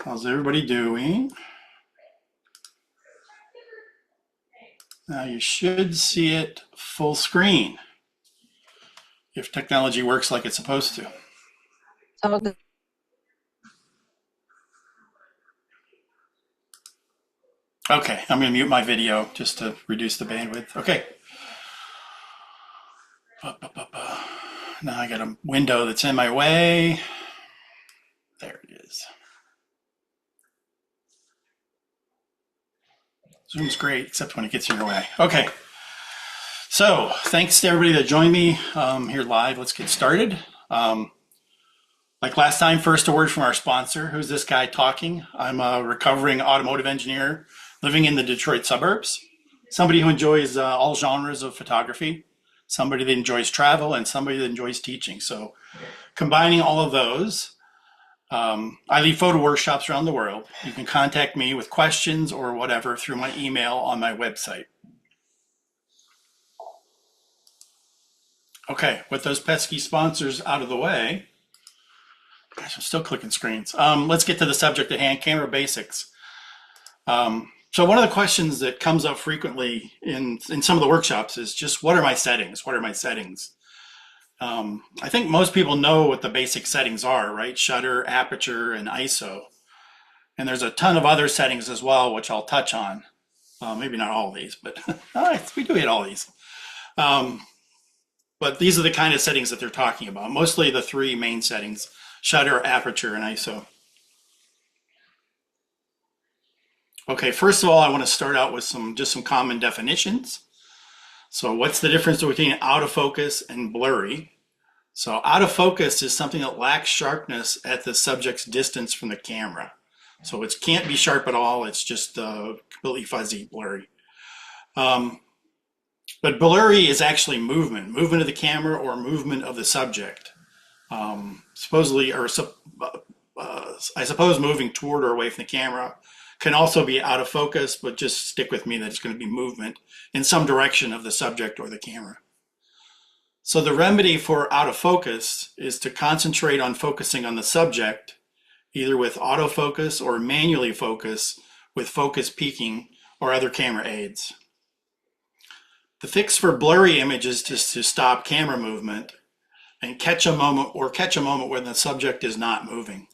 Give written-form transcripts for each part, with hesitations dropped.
How's everybody doing? Now you should see it full screen if technology works like it's supposed to. All good. Okay, I'm going to mute my video just to reduce the bandwidth. Okay. Now I got a window that's in my way. There it is. Zoom's great, except when it gets in your way. Okay. So thanks to everybody that joined me here live. Let's get started. Like last time, first a word from our sponsor. Who's this guy talking? I'm a recovering automotive engineer living in the Detroit suburbs. Somebody who enjoys all genres of photography, somebody that enjoys travel, and somebody that enjoys teaching. So combining all of those, I lead photo workshops around the world. You can contact me with questions or whatever through my email on my website. Okay, with those pesky sponsors out of the way, gosh, I'm still clicking screens. Let's get to the subject at hand, camera basics. So one of the questions that comes up frequently in some of the workshops is just, what are my settings? What are my settings? I think most people know what the basic settings are, right? Shutter, aperture, and ISO. And there's a ton of other settings as well, which I'll touch on. Maybe not all of these, but we do hit all these. But these are the kind of settings that they're talking about. Mostly the three main settings: shutter, aperture, and ISO. Okay, first of all, I want to start out with some common definitions. So what's the difference between out of focus and blurry? So out of focus is something that lacks sharpness at the subject's distance from the camera. So it can't be sharp at all. It's just completely fuzzy, blurry. But blurry is actually movement of the camera or movement of the subject. Supposedly, or I suppose moving toward or away from the camera can also be out of focus, but just stick with me that it's going to be movement in some direction of the subject or the camera. So the remedy for out of focus is to concentrate on focusing on the subject, either with autofocus or manually focus with focus peaking or other camera aids. The fix for blurry images is just to stop camera movement and catch a moment when the subject is not moving.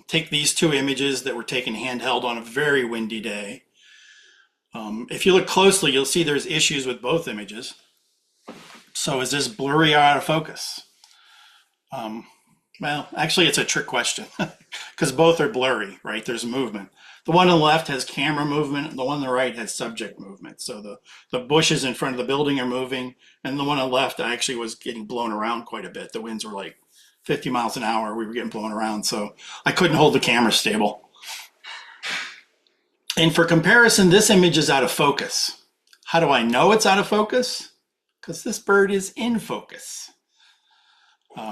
Take these two images that were taken handheld on a very windy day. If you look closely, you'll see there's issues with both images. So is this blurry or out of focus? Well, actually, it's a trick question because both are blurry, right? There's movement. The one on the left has camera movement, and the one on the right has subject movement. So the bushes in front of the building are moving, and the one on the left actually was getting blown around quite a bit. The winds were like 50 miles an hour. We were getting blown around, so I couldn't hold the camera stable. And for comparison, this image is out of focus. How do I know it's out of focus? Because this bird is in focus,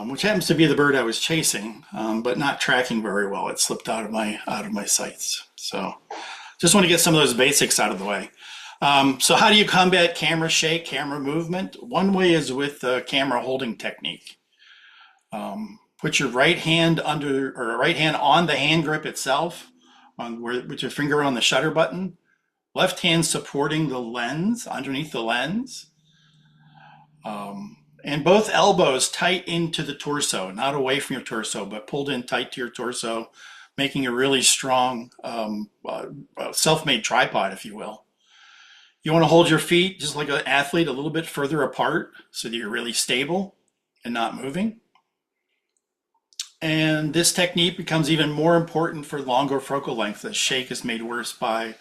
which happens to be the bird I was chasing, but not tracking very well. It slipped out of my sights. So just want to get some of those basics out of the way. So how do you combat camera shake, camera movement? One way is with the camera holding technique. Put your right hand on the hand grip itself, with your finger on the shutter button. Left hand supporting the lens, underneath the lens. And both elbows tight into the torso, not away from your torso, but pulled in tight to your torso, making a really strong self-made tripod, if you will. You want to hold your feet, just like an athlete, a little bit further apart so that you're really stable and not moving. And this technique becomes even more important for longer focal length. The shake is made worse by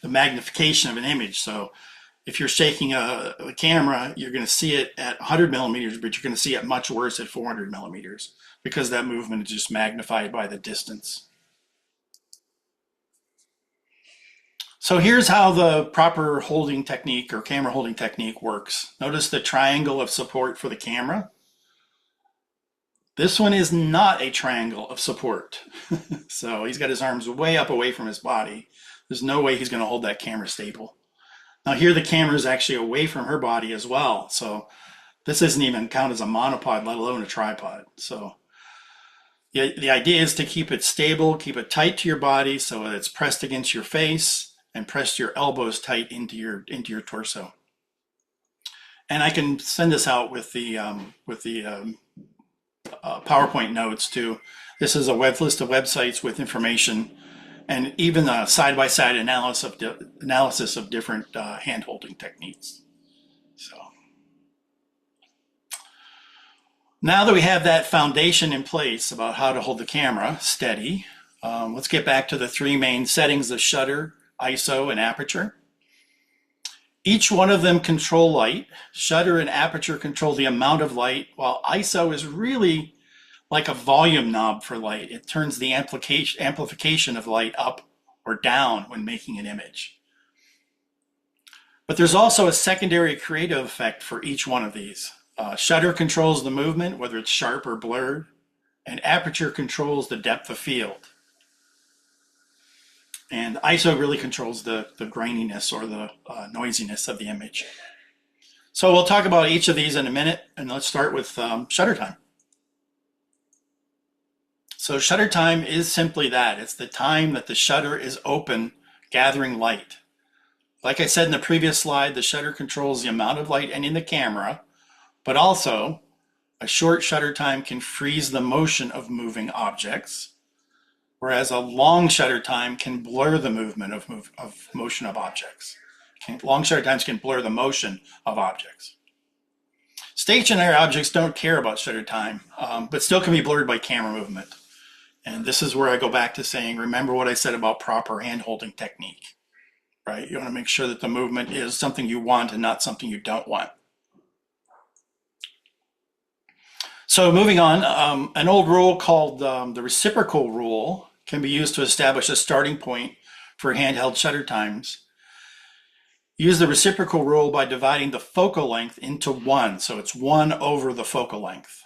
the magnification of an image. So if you're shaking a camera, you're going to see it at 100 millimeters, but you're going to see it much worse at 400 millimeters because that movement is just magnified by the distance. So here's how the proper holding technique or camera holding technique works. Notice the triangle of support for the camera. This one is not a triangle of support. So he's got his arms way up away from his body. There's no way he's going to hold that camera stable. Now here the camera is actually away from her body as well. So this doesn't even count as a monopod, let alone a tripod. So The idea is to keep it stable, keep it tight to your body so that it's pressed against your face and press your elbows tight into your torso. And I can send this out with the PowerPoint notes too. This is a list of websites with information and even a side-by-side analysis of different hand-holding techniques. So now that we have that foundation in place about how to hold the camera steady, let's get back to the three main settings of shutter, ISO, and aperture. Each one of them control light. Shutter and aperture control the amount of light, while ISO is really like a volume knob for light. It turns the amplification of light up or down when making an image. But there's also a secondary creative effect for each one of these. Shutter controls the movement, whether it's sharp or blurred, and aperture controls the depth of field. And ISO really controls the graininess or the noisiness of the image. So we'll talk about each of these in a minute, and let's start with shutter time. So shutter time is simply that. It's the time that the shutter is open, gathering light. Like I said in the previous slide, the shutter controls the amount of light entering the camera, but also a short shutter time can freeze the motion of moving objects, whereas a long shutter time can blur the movement of motion of objects. Long shutter times can blur the motion of objects. Stationary objects don't care about shutter time, but still can be blurred by camera movement. And this is where I go back to saying, remember what I said about proper hand-holding technique, right? You want to make sure that the movement is something you want and not something you don't want. So moving on, an old rule called the reciprocal rule can be used to establish a starting point for handheld shutter times. Use the reciprocal rule by dividing the focal length into 1, so it's 1 over the focal length.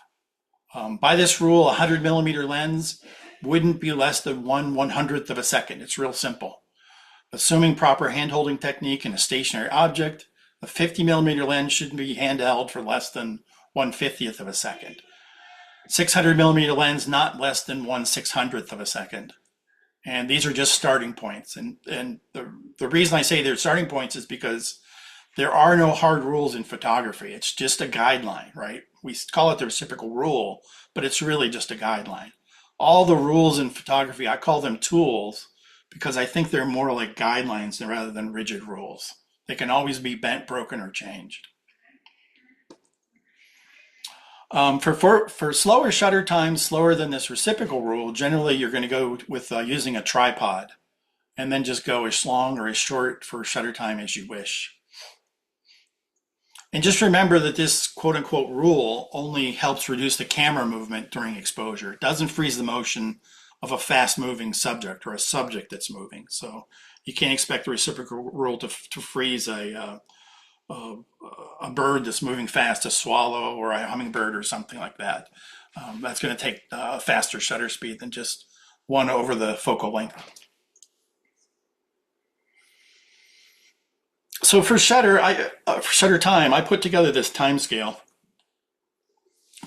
By this rule, a 100mm lens wouldn't be less than 1/100th of a second. It's real simple. Assuming proper hand-holding technique in a stationary object, a 50mm lens shouldn't be handheld for less than 1/50th of a second. 600mm lens not less than 1/600th of a second. And these are just starting points. And the reason I say they're starting points is because there are no hard rules in photography. It's just a guideline, right? We call it the reciprocal rule, but it's really just a guideline. All the rules in photography, I call them tools because I think they're more like guidelines rather than rigid rules. They can always be bent, broken, or changed. For slower shutter times, slower than this reciprocal rule, generally you're going to go with using a tripod and then just go as long or as short for shutter time as you wish. And just remember that this quote-unquote rule only helps reduce the camera movement during exposure. It doesn't freeze the motion of a fast-moving subject or a subject that's moving. So you can't expect the reciprocal rule to freeze a bird that's moving fast, a swallow or a hummingbird or something like that. That's going to take a faster shutter speed than just 1 over the focal length. So for shutter time, I put together this time scale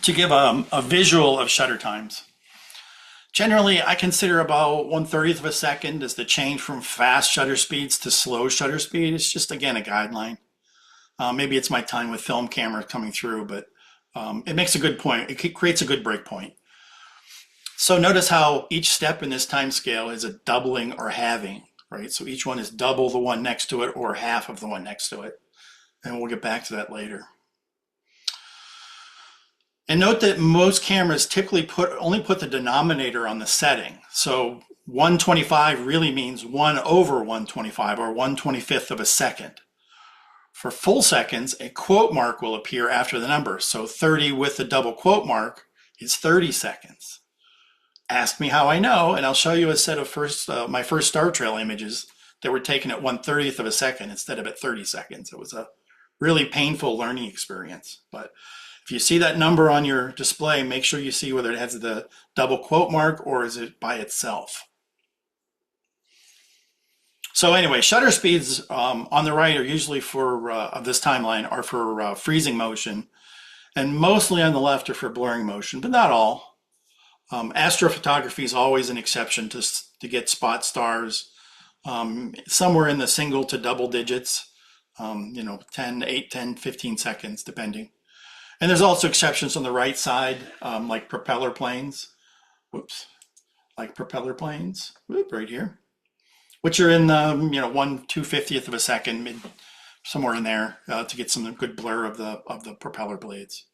to give a visual of shutter times. Generally, I consider about 1/30th of a second as the change from fast shutter speeds to slow shutter speed. It's just, again, a guideline. Maybe it's my time with film camera coming through, but it makes a good point. It creates a good break point. So notice how each step in this time scale is a doubling or halving. Right? So each one is double the one next to it or half of the one next to it. And we'll get back to that later. And note that most cameras typically only put the denominator on the setting. So 125 really means 1 over 125 or 1/25th of a second. For full seconds, a quote mark will appear after the number. So 30 with the double quote mark is 30 seconds. Ask me how I know, and I'll show you a set of my first star trail images that were taken at 1/30th of a second instead of at 30 seconds. It was a really painful learning experience. But if you see that number on your display, make sure you see whether it has the double quote mark or is it by itself. So anyway, shutter speeds on the right are usually for, of this timeline, are for freezing motion, and mostly on the left are for blurring motion, but not all. Astrophotography is always an exception to get spot stars somewhere in the single to double digits, 10, 8, 10, 15 seconds, depending. And there's also exceptions on the right side, like propeller planes. Whoops, like propeller planes, right here, which are in the 1/250th of a second, somewhere in there, to get some good blur of the propeller blades.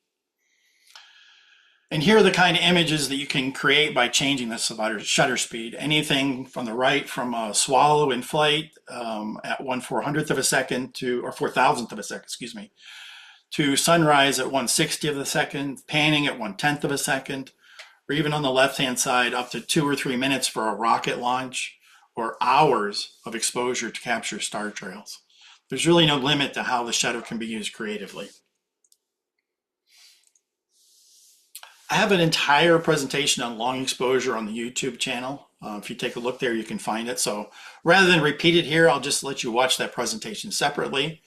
And here are the kind of images that you can create by changing the shutter speed. Anything from the right, from a swallow in flight at 1/400th of a second or 4,000th of a second, excuse me, to sunrise at 1/60th of a second, panning at 1/10th of a second, or even on the left-hand side, up to 2 or 3 minutes for a rocket launch, or hours of exposure to capture star trails. There's really no limit to how the shutter can be used creatively. I have an entire presentation on long exposure on the YouTube channel. If you take a look there, you can find it. So rather than repeat it here, I'll just let you watch that presentation separately.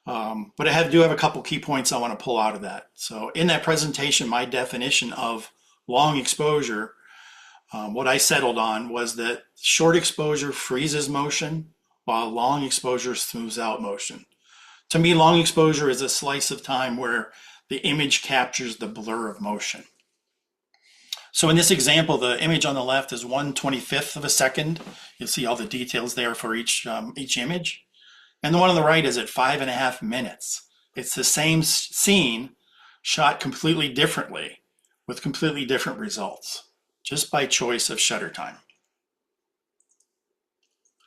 But I do have a couple key points I want to pull out of that. So in that presentation, my definition of long exposure, what I settled on was that short exposure freezes motion, while long exposure smooths out motion. To me, long exposure is a slice of time where the image captures the blur of motion. So in this example, the image on the left is 1/25th of a second. You'll see all the details there for each image. And the one on the right is at 5.5 minutes. It's the same scene shot completely differently with completely different results, just by choice of shutter time.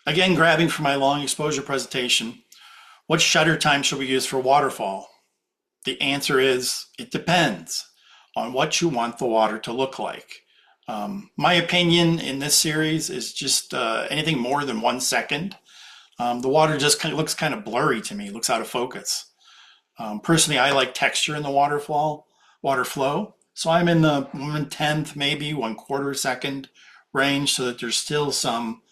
Again, grabbing from my long exposure presentation, what shutter time should we use for waterfall? The answer is, it depends on what you want the water to look like. My opinion in this series is just anything more than 1 second. The water just looks kind of blurry to me, looks out of focus. Personally, I like texture in the water flow. So I'm in the 1/10th, maybe 1/4 second range, so that there's still some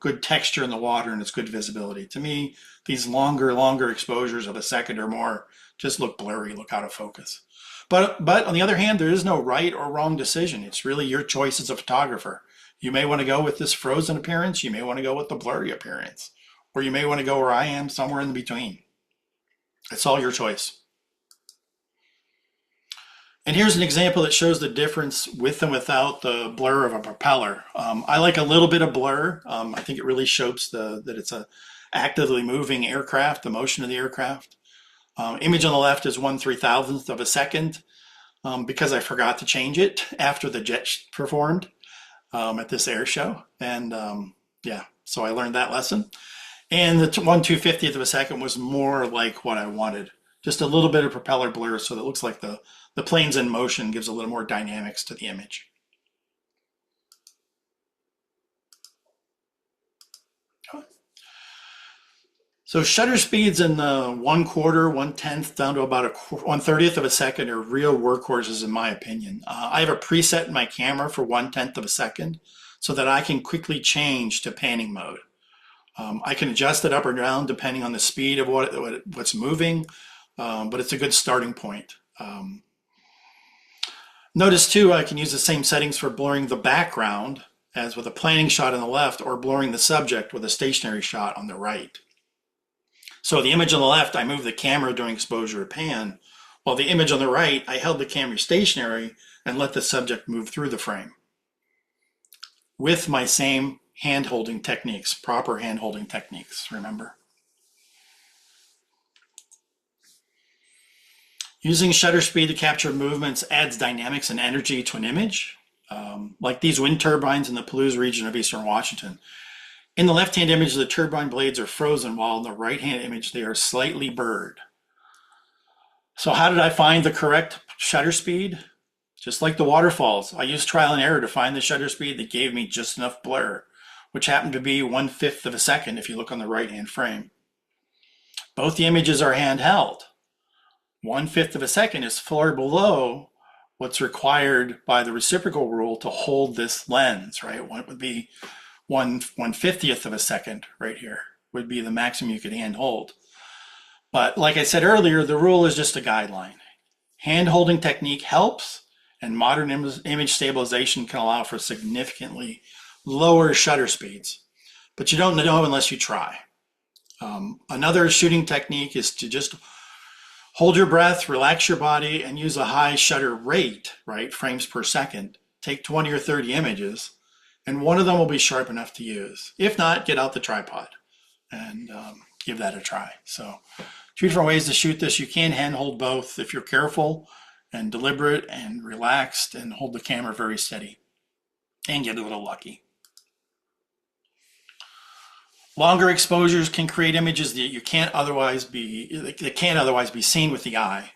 good texture in the water and it's good visibility. To me, these longer exposures of a second or more just look blurry, look out of focus. But on the other hand, there is no right or wrong decision. It's really your choice as a photographer. You may want to go with this frozen appearance. You may want to go with the blurry appearance. Or you may want to go where I am, somewhere in between. It's all your choice. And here's an example that shows the difference with and without the blur of a propeller. I like a little bit of blur. I think it really shows that it's a actively moving aircraft, the motion of the aircraft. Image on the left is 1/3000th of a second because I forgot to change it after the jet performed at this air show. And yeah, so I learned that lesson. And the 1/250th of a second was more like what I wanted. Just a little bit of propeller blur so that it looks like the plane's in motion, gives a little more dynamics to the image. So shutter speeds in the 1/4, 1/10th down to about 1/30th of a second are real workhorses in my opinion. I have a preset in my camera for 1/10th of a second so that I can quickly change to panning mode. I can adjust it up or down depending on the speed of what's moving, but it's a good starting point. Notice too, I can use the same settings for blurring the background as with a planning shot on the left or blurring the subject with a stationary shot on the right. So the image on the left, I moved the camera during exposure or pan, while the image on the right, I held the camera stationary and let the subject move through the frame with my same hand-holding techniques, proper hand-holding techniques, remember. Using shutter speed to capture movements adds dynamics and energy to an image, like these wind turbines in the Palouse region of Eastern Washington. In the left-hand image, the turbine blades are frozen, while in the right-hand image, they are slightly burred. So how did I find the correct shutter speed? Just like the waterfalls, I used trial and error to find the shutter speed that gave me just enough blur, which happened to be 1/5 of a second if you look on the right-hand frame. Both the images are handheld. 1/5 of a second is far below what's required by the reciprocal rule to hold this lens, right? What would be 1/50th of a second right here would be the maximum you could hand hold. But like I said earlier, the rule is just a guideline. Hand holding technique helps, and modern image stabilization can allow for significantly lower shutter speeds, but you don't know unless you try. Another shooting technique is to just hold your breath, relax your body, and use a high shutter rate, right? Frames per second. Take 20 or 30 images, and one of them will be sharp enough to use. If not, get out the tripod and give that a try. So, two different ways to shoot this. You can handhold both if you're careful and deliberate and relaxed and hold the camera very steady and get a little lucky. Longer exposures can create images that you can't otherwise be seen with the eye.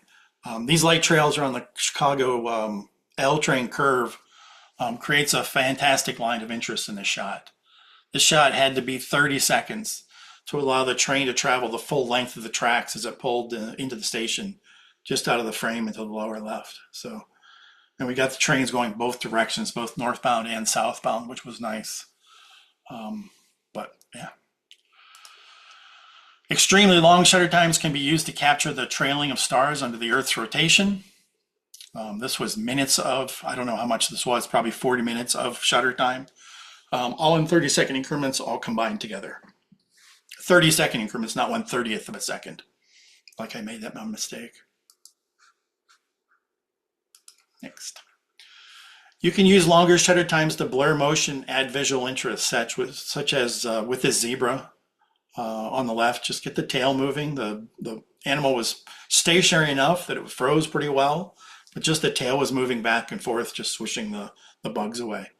These light trails around the Chicago L train curve creates a fantastic line of interest in this shot. This shot had to be 30 seconds to allow the train to travel the full length of the tracks as it pulled into the station, just out of the frame into the lower left. So, and we got the trains going both directions, both northbound and southbound, which was nice. But yeah. Extremely long shutter times can be used to capture the trailing of stars under the Earth's rotation. This was minutes of, I don't know how much this was, probably 40 minutes of shutter time, all in 30-second increments, all combined together. 30-second increments, not 1/30th of a second, like I made that mistake. Next. You can use longer shutter times to blur motion, add visual interest, such as with this zebra on the left. Just get the tail moving. The animal was stationary enough that it froze pretty well, but just the tail was moving back and forth, just swishing the bugs away.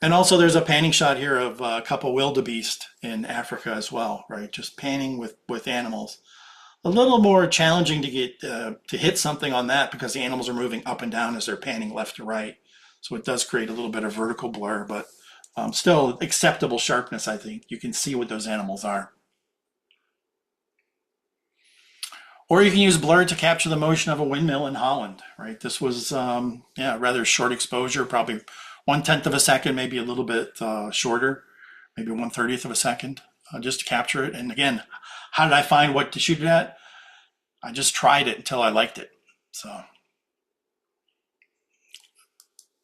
And also there's a panning shot here of a couple wildebeest in Africa as well, right? Just panning with animals. A little more challenging to get to hit something on that because the animals are moving up and down as they're panning left to right. So it does create a little bit of vertical blur, but still acceptable sharpness, I think. You can see what those animals are. Or you can use blur to capture the motion of a windmill in Holland, right? This was, rather short exposure, probably 1/10 of a second, maybe a little bit shorter, maybe 1/30th of a second, just to capture it. And again, how did I find what to shoot it at? I just tried it until I liked it. So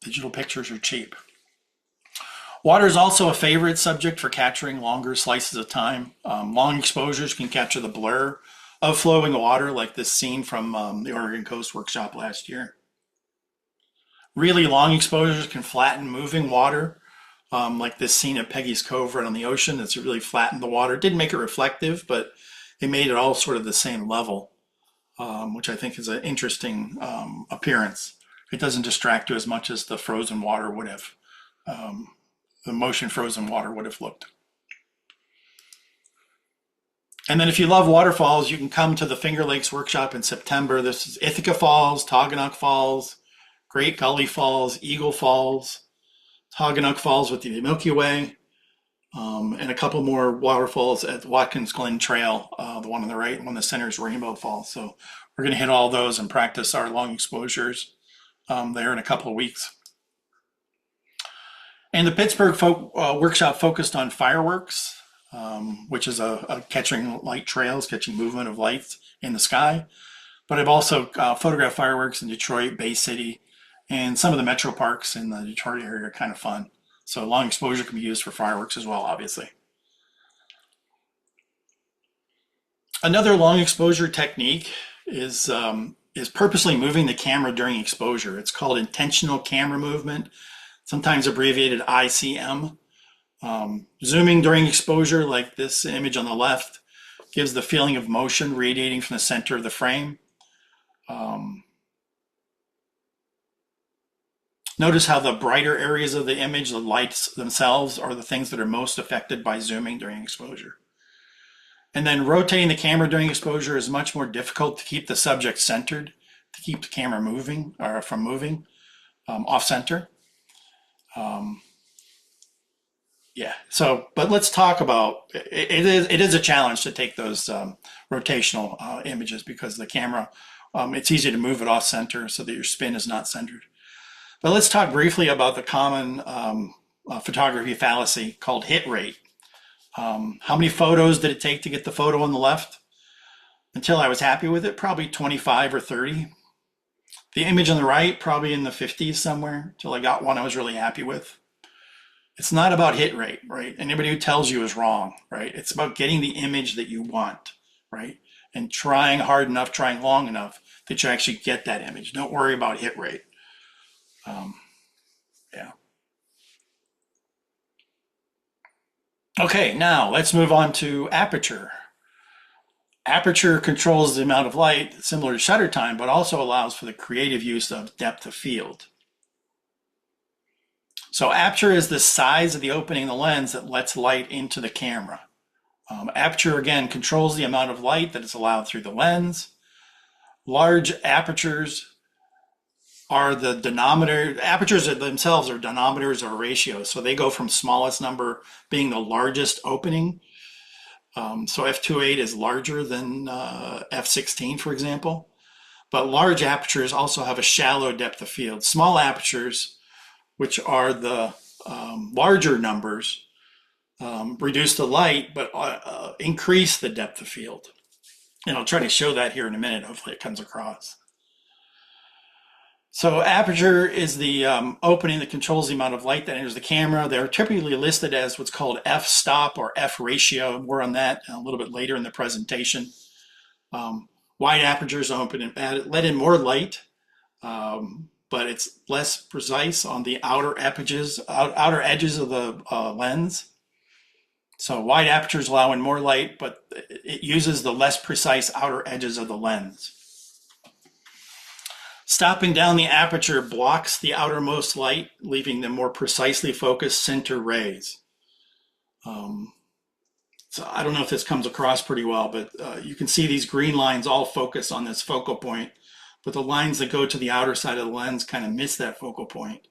digital pictures are cheap. Water is also a favorite subject for capturing longer slices of time. Long exposures can capture the blur of flowing water, like this scene from the Oregon Coast workshop last year. Really long exposures can flatten moving water, like this scene at Peggy's Cove right on the ocean. It's really flattened the water. It didn't make it reflective, but it made it all sort of the same level, which I think is an interesting appearance. It doesn't distract you as much as the frozen water would have, the motion frozen water would have looked. And then if you love waterfalls, you can come to the Finger Lakes workshop in September. This is Ithaca Falls, Toggenuk Falls, Great Gully Falls, Eagle Falls, Toggenuk Falls with the Milky Way, and a couple more waterfalls at Watkins Glen Trail, the one on the right, one in the center is Rainbow Falls. So we're going to hit all those and practice our long exposures there in a couple of weeks. And the Pittsburgh workshop focused on fireworks, which is a catching light trails, catching movement of lights in the sky. But I've also photographed fireworks in Detroit, Bay City, and some of the metro parks in the Detroit area are kind of fun. So long exposure can be used for fireworks as well, obviously. Another long exposure technique is purposely moving the camera during exposure. It's called intentional camera movement, sometimes abbreviated ICM. Zooming during exposure, like this image on the left, gives the feeling of motion radiating from the center of the frame. Notice how the brighter areas of the image, the lights themselves, are the things that are most affected by zooming during exposure. And then rotating the camera during exposure is much more difficult to keep the subject centered, to keep the camera moving, or from moving off center. But let's talk about, it is a challenge to take those rotational images because the camera, it's easy to move it off center so that your spin is not centered. But let's talk briefly about the common photography fallacy called hit rate. How many photos did it take to get the photo on the left? Until I was happy with it, probably 25 or 30. The image on the right, probably in the 50s somewhere, till I got one I was really happy with. It's not about hit rate, right? Anybody who tells you is wrong, right? It's about getting the image that you want, right? And trying hard enough, trying long enough that you actually get that image. Don't worry about hit rate. Yeah. Okay, now let's move on to aperture. Aperture controls the amount of light, similar to shutter time, but also allows for the creative use of depth of field. So aperture is the size of the opening in the lens that lets light into the camera. Aperture, again, controls the amount of light that is allowed through the lens. Large apertures are the denominator. Apertures themselves are denominators or ratios. So they go from smallest number being the largest opening. So f2.8 is larger than f16, for example. But large apertures also have a shallow depth of field. Small apertures, which are the larger numbers, reduce the light, but increase the depth of field. And I'll try to show that here in a minute. Hopefully it comes across. So aperture is the opening that controls the amount of light that enters the camera. They're typically listed as what's called f-stop or f-ratio. More on that a little bit later in the presentation. Wide apertures open and let in more light, but it's less precise on the outer edges of the lens. So wide apertures allow in more light, but it uses the less precise outer edges of the lens. Stopping down the aperture blocks the outermost light, leaving the more precisely focused center rays. So I don't know if this comes across pretty well, but you can see these green lines all focus on this focal point, but the lines that go to the outer side of the lens kind of miss that focal point.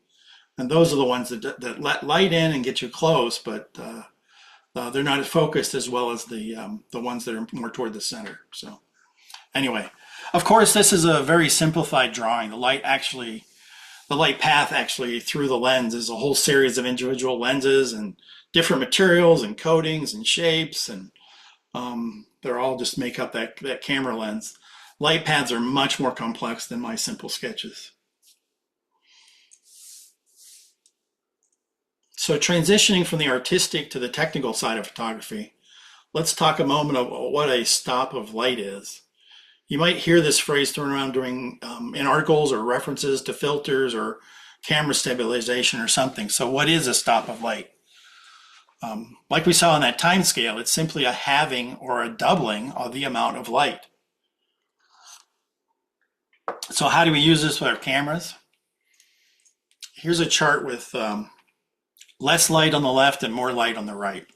And those are the ones that let light in and get you close, but they're not focused as well as the ones that are more toward the center. So anyway, of course, this is a very simplified drawing. The light path actually through the lens is a whole series of individual lenses and different materials and coatings and shapes, and they're all just make up that camera lens. Light paths are much more complex than my simple sketches. So transitioning from the artistic to the technical side of photography, let's talk a moment about what a stop of light is. You might hear this phrase thrown around during in articles or references to filters or camera stabilization or something. So what is a stop of light? Like we saw on that time scale, it's simply a halving or a doubling of the amount of light. So how do we use this with our cameras? Here's a chart with less light on the left and more light on the right.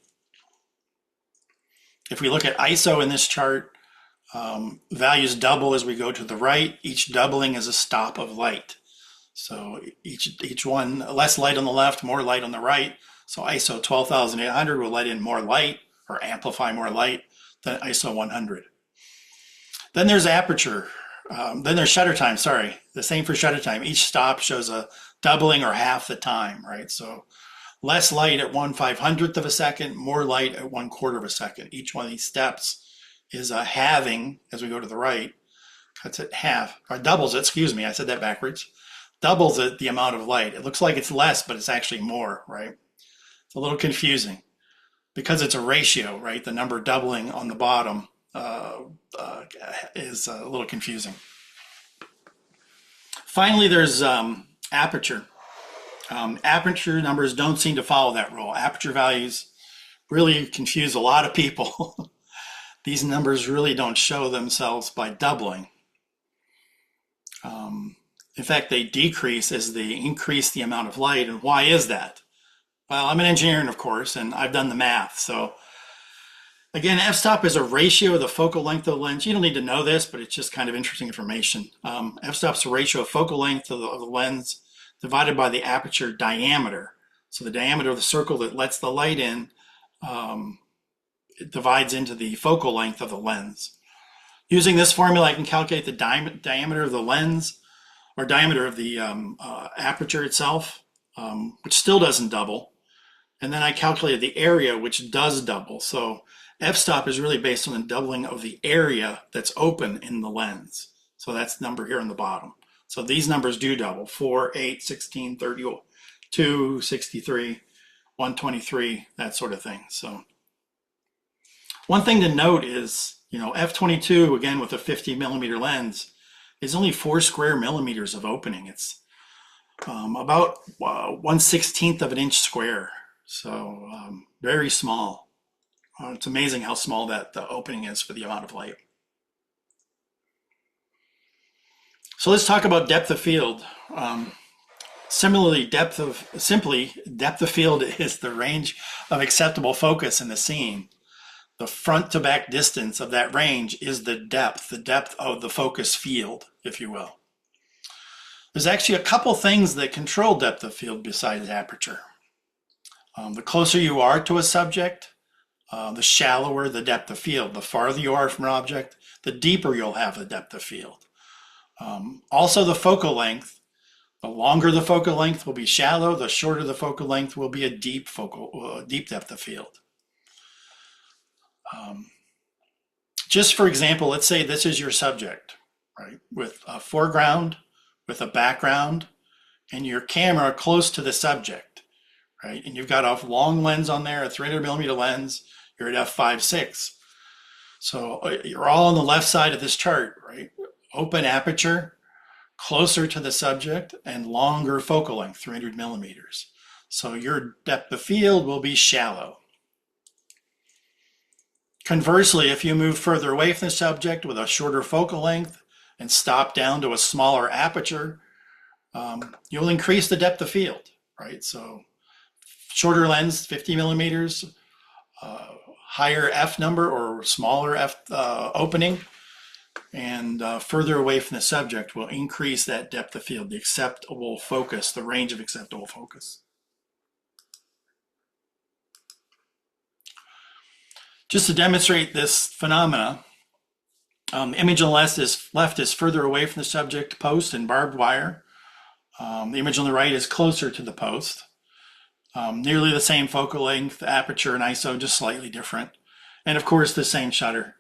If we look at ISO in this chart, values double as we go to the right. Each doubling is a stop of light. So each one, less light on the left, more light on the right. So ISO 12,800 will let in more light or amplify more light than ISO 100. Then there's aperture. Then there's shutter time, sorry. The same for shutter time. Each stop shows a doubling or half the time, right? So less light at 1/500th of a second, more light at 1/4 of a second. Each one of these steps is a halving as we go to the right, cuts it half, or doubles it, excuse me, I said that backwards. Doubles it, the amount of light. It looks like it's less, but it's actually more, right? It's a little confusing because it's a ratio, right? The number doubling on the bottom is a little confusing. Finally, there's aperture. Aperture numbers don't seem to follow that rule. Aperture values really confuse a lot of people. These numbers really don't show themselves by doubling. In fact, they decrease as they increase the amount of light. And why is that? Well, I'm an engineer, of course, and I've done the math. So again, f-stop is a ratio of the focal length of the lens. You don't need to know this, but it's just kind of interesting information. F-stop's a ratio of focal length of the lens divided by the aperture diameter. So the diameter of the circle that lets the light in it divides into the focal length of the lens. Using this formula, I can calculate the diameter of the lens or diameter of the aperture itself, which still doesn't double. And then I calculated the area, which does double. So f-stop is really based on the doubling of the area that's open in the lens. So that's the number here on the bottom. So these numbers do double: 4, 8, 16, 32, 63, 123, that sort of thing. So one thing to note is, f22, again, with a 50 millimeter lens, is only 4 square millimeters of opening. It's about 1/16 of an inch square. So very small. It's amazing how small that the opening is for the amount of light. So let's talk about depth of field. Similarly, depth of field is the range of acceptable focus in the scene. The front to back distance of that range is the depth of the focus field, if you will. There's actually a couple things that control depth of field besides aperture. The closer you are to a subject, the shallower the depth of field. The farther you are from an object, the deeper you'll have the depth of field. Also the focal length. The longer the focal length will be shallow, the shorter the focal length will be a deep depth of field. Just for example, let's say this is your subject, right? With a foreground, with a background, and your camera close to the subject, right? And you've got a long lens on there, a 300 millimeter lens, you're at f5.6. So you're all on the left side of this chart, right? Open aperture, closer to the subject, and longer focal length, 300 millimeters. So your depth of field will be shallow. Conversely, if you move further away from the subject with a shorter focal length and stop down to a smaller aperture, you'll increase the depth of field, right? So shorter lens, 50 millimeters, higher f number or smaller f opening, and further away from the subject will increase that depth of field, the acceptable focus, the range of acceptable focus. Just to demonstrate this phenomena, the image on the left is further away from the subject, post and barbed wire. The image on the right is closer to the post. Nearly the same focal length, aperture, and ISO, just slightly different. And of course, the same shutter.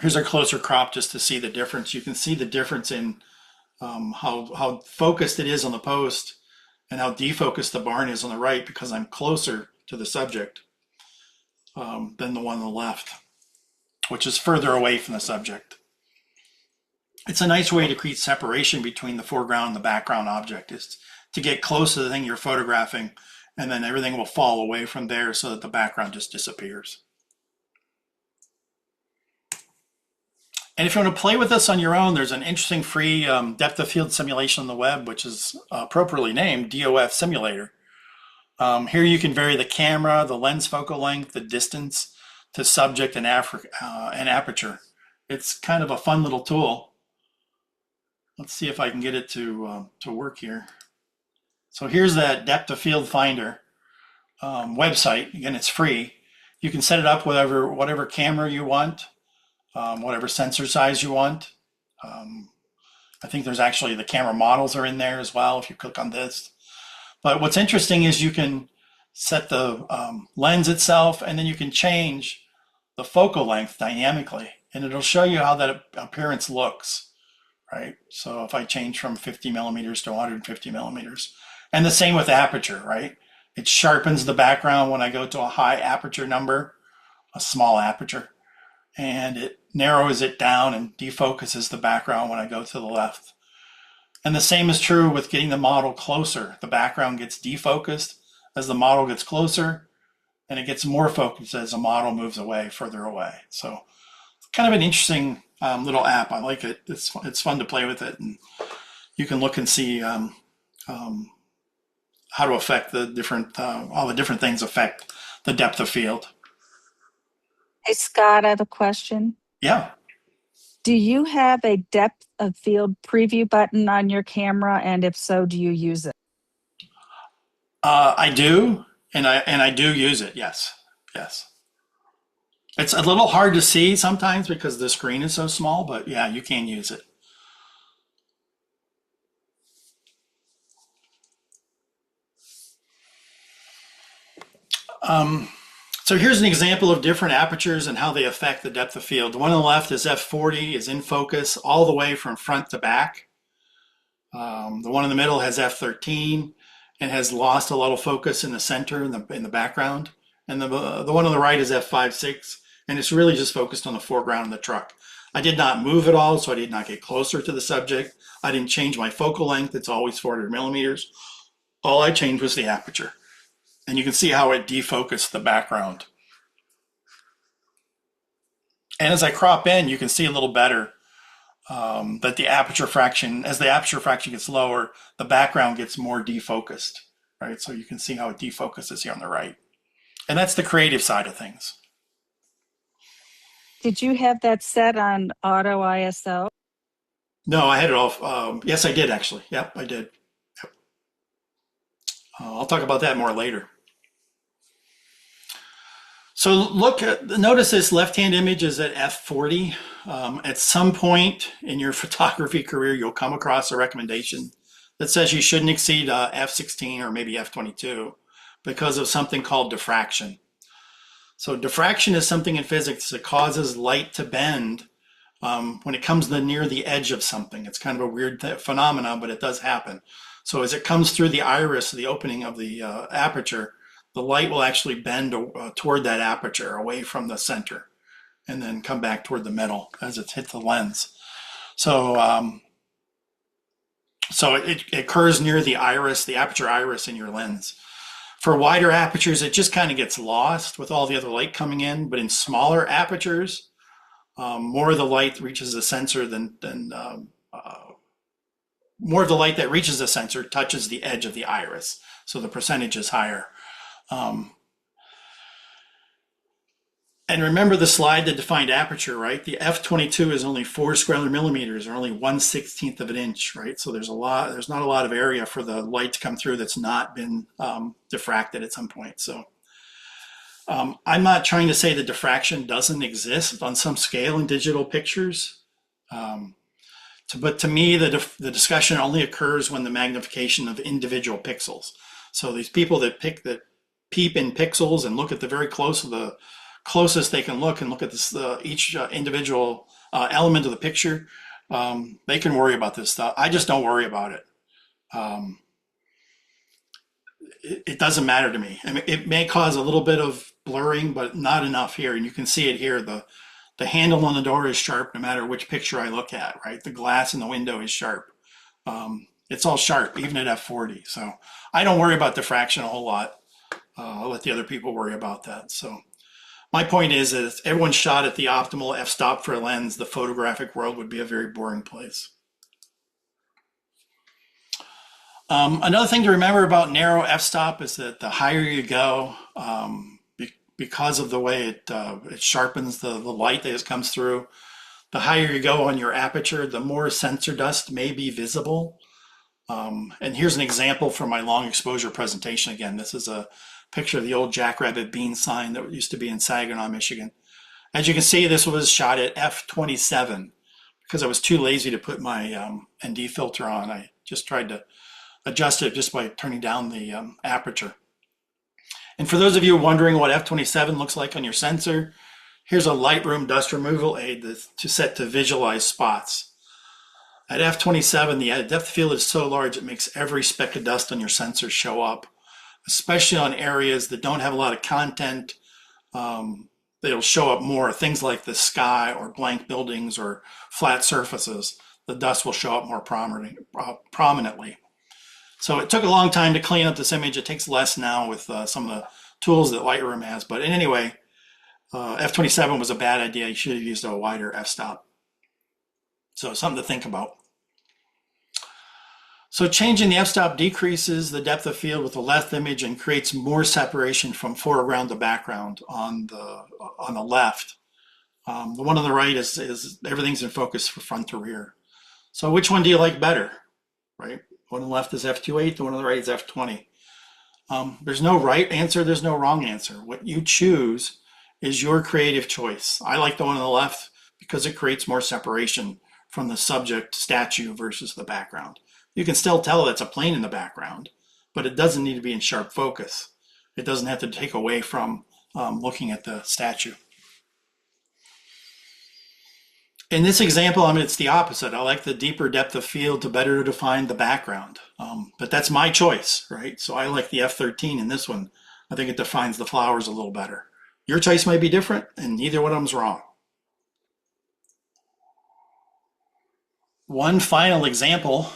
Here's a closer crop just to see the difference. You can see the difference in how focused it is on the post and how defocused the barn is on the right, because I'm closer to the subject than the one on the left, which is further away from the subject. It's a nice way to create separation between the foreground and the background object, is to get close to the thing you're photographing, and then everything will fall away from there so that the background just disappears. And if you want to play with this on your own, there's an interesting free depth of field simulation on the web, which is appropriately named DOF Simulator. Here you can vary the camera, the lens focal length, the distance to subject and aperture. It's kind of a fun little tool. Let's see if I can get it to work here. So here's that depth of field finder website. Again, it's free. You can set it up whatever camera you want, whatever sensor size you want. I think there's actually the camera models are in there as well if you click on this. But what's interesting is you can set the lens itself, and then you can change the focal length dynamically, and it'll show you how that appearance looks, right? So if I change from 50 millimeters to 150 millimeters, and the same with aperture, right? It sharpens the background when I go to a high aperture number, a small aperture, and it narrows it down and defocuses the background when I go to the left. And the same is true with getting the model closer. The background gets defocused as the model gets closer, and it gets more focused as the model moves away, further away. So it's kind of an interesting little app. I like it. It's fun to play with it, and you can look and see how to affect the different, all the different things affect the depth of field. Hey, Scott, I have a question. Yeah. Do you have a depth of field preview button on your camera? And if so, do you use it? I do, and I do use it. Yes. It's a little hard to see sometimes because the screen is so small, but yeah, you can use it. So here's an example of different apertures and how they affect the depth of field. The one on the left is f40, is in focus all the way from front to back. The one in the middle has f13 and has lost a lot of focus in the center in the background. And the one on the right is f5.6, and it's really just focused on the foreground of the truck. I did not move at all, so I did not get closer to the subject. I didn't change my focal length. It's always 400 millimeters. All I changed was the aperture. And you can see how it defocused the background. And as I crop in, you can see a little better that the aperture fraction, as the aperture fraction gets lower, the background gets more defocused, right? So you can see how it defocuses here on the right. And that's the creative side of things. Did you have that set on auto ISO? No, I had it off. Yes, I did actually. Yep, I did. Yep. I'll talk about that more later. So notice this left-hand image is at f40. At some point in your photography career, you'll come across a recommendation that says you shouldn't exceed f16 or maybe f22 because of something called diffraction. So diffraction is something in physics that causes light to bend when it comes near the edge of something. It's kind of a weird phenomenon, but it does happen. So as it comes through the iris, the opening of the aperture, the light will actually bend toward that aperture away from the center and then come back toward the middle as it's hit the lens. So it occurs near the iris, the aperture iris in your lens. For wider apertures, it just kind of gets lost with all the other light coming in. But in smaller apertures, more of the light reaches the sensor more of the light that reaches the sensor touches the edge of the iris. So the percentage is higher. And remember the slide that defined aperture, right? The f22 is only 4 square millimeters, or only 1/16th of an inch, right? So there's not a lot of area for the light to come through that's not been diffracted at some point. So I'm not trying to say that diffraction doesn't exist on some scale in digital pictures. But to me, the discussion only occurs when the magnification of individual pixels. So these people that peep in pixels and look at the very closest they can look and look at this, each individual element of the picture, they can worry about this stuff. I just don't worry about it. It doesn't matter to me. I mean, it may cause a little bit of blurring, but not enough here. And you can see it here. The handle on the door is sharp no matter which picture I look at, right? The glass in the window is sharp. It's all sharp, even at f40. So I don't worry about diffraction a whole lot. I'll let the other people worry about that. So my point is that if everyone shot at the optimal f-stop for a lens, the photographic world would be a very boring place. Another thing to remember about narrow f-stop is that the higher you go, because of the way it sharpens the light that comes through, the higher you go on your aperture, the more sensor dust may be visible. And here's an example from my long exposure presentation again. This is a picture of the old Jackrabbit bean sign that used to be in Saginaw, Michigan. As you can see, this was shot at f27 because I was too lazy to put my ND filter on. I just tried to adjust it just by turning down the aperture. And for those of you wondering what f27 looks like on your sensor, here's a Lightroom dust removal aid to set to visualize spots. At f27, the depth of field is so large it makes every speck of dust on your sensor show up, especially on areas that don't have a lot of content. It'll show up more, things like the sky or blank buildings or flat surfaces. The dust will show up more prominently. So it took a long time to clean up this image. It takes less now with some of the tools that Lightroom has. But anyway, f27 was a bad idea. You should have used a wider f-stop. So something to think about. So changing the f-stop decreases the depth of field with the left image and creates more separation from foreground to background on the left. The one on the right is everything's in focus for front to rear. So which one do you like better, right? One on the left is f2.8, the one on the right is f20. There's no right answer, there's no wrong answer. What you choose is your creative choice. I like the one on the left because it creates more separation from the subject statue versus the background. You can still tell that's a plane in the background, but it doesn't need to be in sharp focus. It doesn't have to take away from looking at the statue. In this example, I mean, it's the opposite. I like the deeper depth of field to better define the background. But that's my choice, right? So I like the F13 in this one. I think it defines the flowers a little better. Your choice might be different, and neither one of them's wrong. One final example.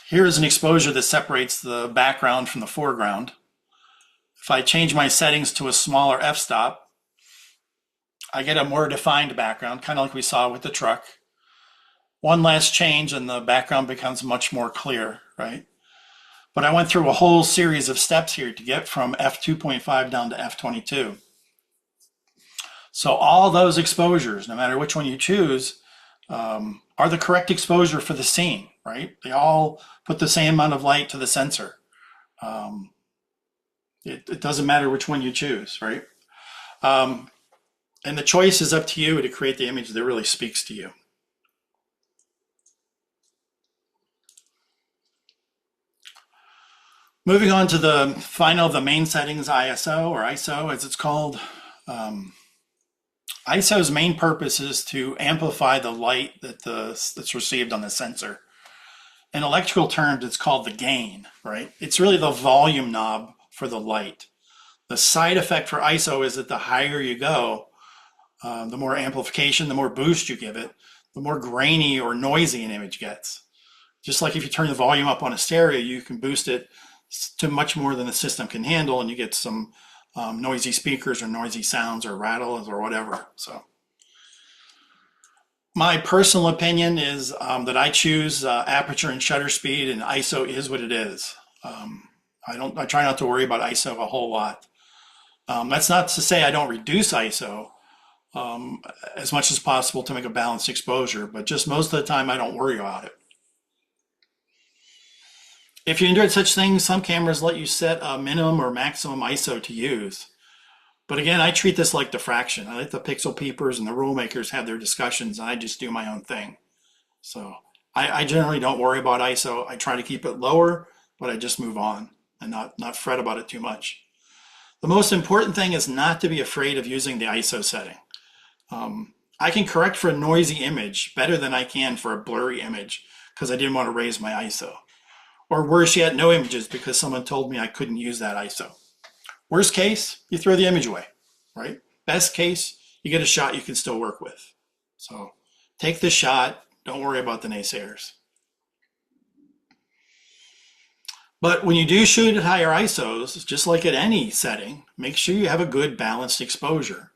Here is an exposure that separates the background from the foreground. If I change my settings to a smaller f-stop, I get a more defined background, kind of like we saw with the truck. One last change and the background becomes much more clear, right? But I went through a whole series of steps here to get from f2.5 down to f22. So all those exposures, no matter which one you choose, are the correct exposure for the scene, right? They all put the same amount of light to the sensor. It doesn't matter which one you choose, right? And the choice is up to you to create the image that really speaks to you. Moving on to the final, the main settings, ISO or ISO as it's called. ISO's main purpose is to amplify the light that's received on the sensor. In electrical terms, it's called the gain, right? It's really the volume knob for the light. The side effect for ISO is that the higher you go, the more amplification, the more boost you give it, the more grainy or noisy an image gets. Just like if you turn the volume up on a stereo, you can boost it to much more than the system can handle, and you get some noisy speakers or noisy sounds or rattles or whatever. So my personal opinion is that I choose aperture and shutter speed, and ISO is what it is. I try not to worry about ISO a whole lot. That's not to say I don't reduce ISO as much as possible to make a balanced exposure, but just most of the time I don't worry about it. If you enjoyed such things, some cameras let you set a minimum or maximum ISO to use. But again, I treat this like diffraction. I let the pixel peepers and the rule makers have their discussions, and I just do my own thing. So I generally don't worry about ISO. I try to keep it lower, but I just move on and not fret about it too much. The most important thing is not to be afraid of using the ISO setting. I can correct for a noisy image better than I can for a blurry image because I didn't want to raise my ISO. Or worse yet, no images because someone told me I couldn't use that ISO. Worst case, you throw the image away, right? Best case, you get a shot you can still work with. So take the shot, don't worry about the naysayers. But when you do shoot at higher ISOs, just like at any setting, make sure you have a good balanced exposure.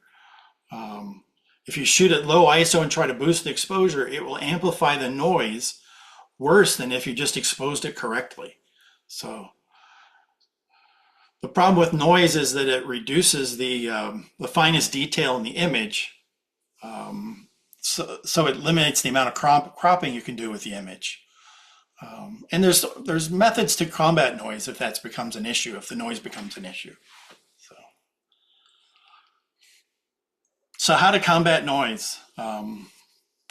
If you shoot at low ISO and try to boost the exposure, it will amplify the noise worse than if you just exposed it correctly. So the problem with noise is that it reduces the finest detail in the image. So it limits the amount of cropping you can do with the image. And there's methods to combat noise if that becomes an issue, if the noise becomes an issue. So how to combat noise?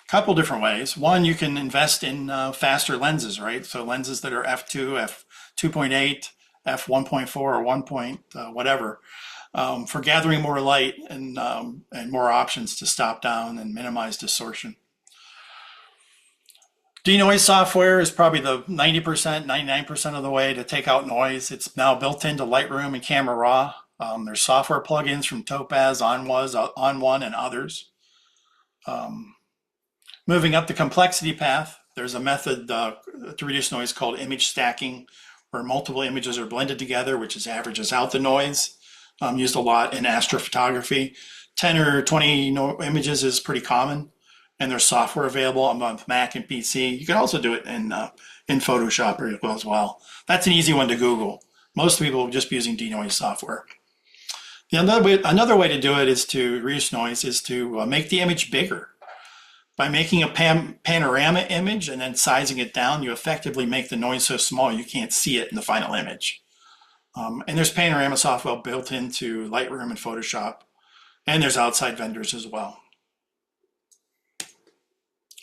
Couple different ways. One, you can invest in faster lenses, right? So lenses that are f2, f2.8, f1.4 or 1. Whatever, for gathering more light and more options to stop down and minimize distortion. Denoise software is probably the 90%, 99% of the way to take out noise. It's now built into Lightroom and Camera Raw. There's software plugins from Topaz, ON1, and others. Moving up the complexity path, there's a method to reduce noise called image stacking, where multiple images are blended together, which averages out the noise. Used a lot in astrophotography. 10 or 20 images is pretty common, and there's software available on both Mac and PC. You can also do it in Photoshop as well. That's an easy one to Google. Most people are just using denoise software. Another way to do it is to reduce noise is to make the image bigger. By making a panorama image and then sizing it down, you effectively make the noise so small you can't see it in the final image. And there's panorama software built into Lightroom and Photoshop, and there's outside vendors as well.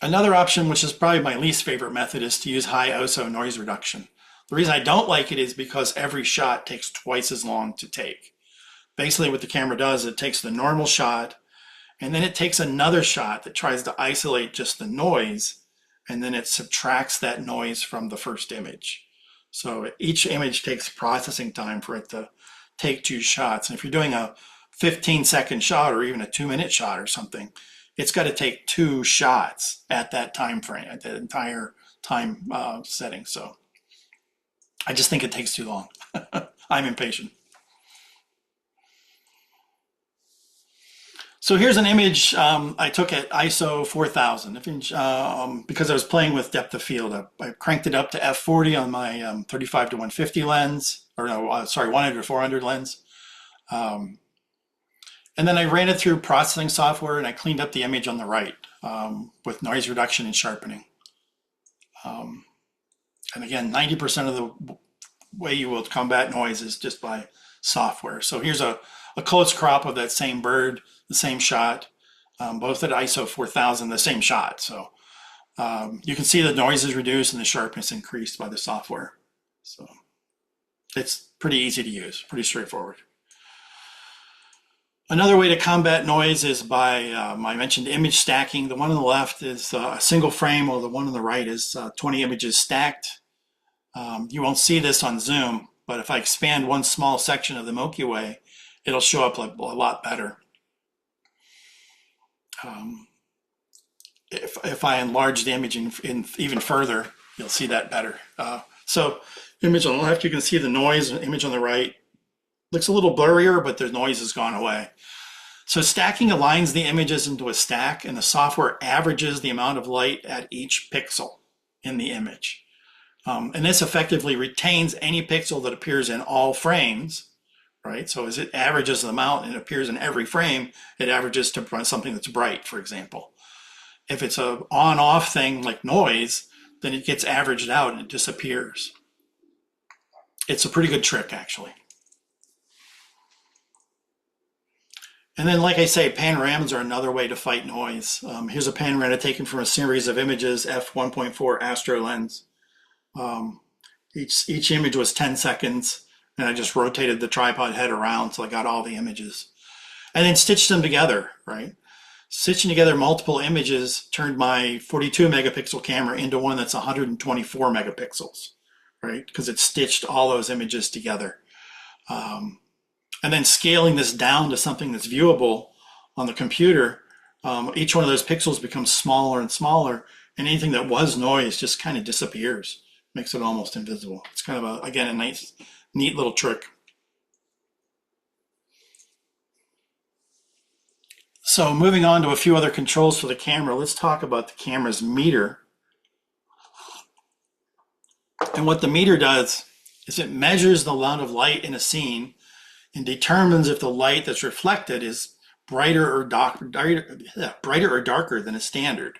Another option, which is probably my least favorite method, is to use high ISO noise reduction. The reason I don't like it is because every shot takes twice as long to take. Basically what the camera does, it takes the normal shot And then it takes another shot that tries to isolate just the noise, and then it subtracts that noise from the first image. So each image takes processing time for it to take two shots. And if you're doing a 15-second shot or even a 2-minute shot or something, it's got to take two shots at that time frame, at that entire time setting. So I just think it takes too long. I'm impatient. So here's an image I took at ISO 4000 because I was playing with depth of field. I cranked it up to f40 on my 35 to 150 lens, or no, sorry, 100 to 400 lens. And then I ran it through processing software and I cleaned up the image on the right with noise reduction and sharpening. And again, 90% of the way you will combat noise is just by software. So here's a close crop of that same bird, the same shot, both at ISO 4000, the same shot. So you can see the noise is reduced and the sharpness increased by the software. So it's pretty easy to use, pretty straightforward. Another way to combat noise is by, I mentioned image stacking. The one on the left is a single frame, while the one on the right is 20 images stacked. You won't see this on Zoom, but if I expand one small section of the Milky Way, it'll show up a lot better. If I enlarge the image in even further, you'll see that better. So image on the left, you can see the noise. Image on the right looks a little blurrier, but the noise has gone away. So stacking aligns the images into a stack, and the software averages the amount of light at each pixel in the image. And this effectively retains any pixel that appears in all frames, right? So as it averages the amount and it appears in every frame, it averages to something that's bright, for example. If it's a on-off thing like noise, then it gets averaged out and it disappears. It's a pretty good trick, actually. And then, like I say, panoramas are another way to fight noise. Here's a panorama taken from a series of images, f1.4 Astro lens. Each image was 10 seconds, and I just rotated the tripod head around so I got all the images. And then stitched them together, right? Stitching together multiple images turned my 42 megapixel camera into one that's 124 megapixels, right? Because it stitched all those images together. And then scaling this down to something that's viewable on the computer, each one of those pixels becomes smaller and smaller, and anything that was noise just kind of disappears, makes it almost invisible. It's kind of, again, a nice, neat little trick. So moving on to a few other controls for the camera, let's talk about the camera's meter. And what the meter does is it measures the amount of light in a scene and determines if the light that's reflected is brighter or darker than a standard.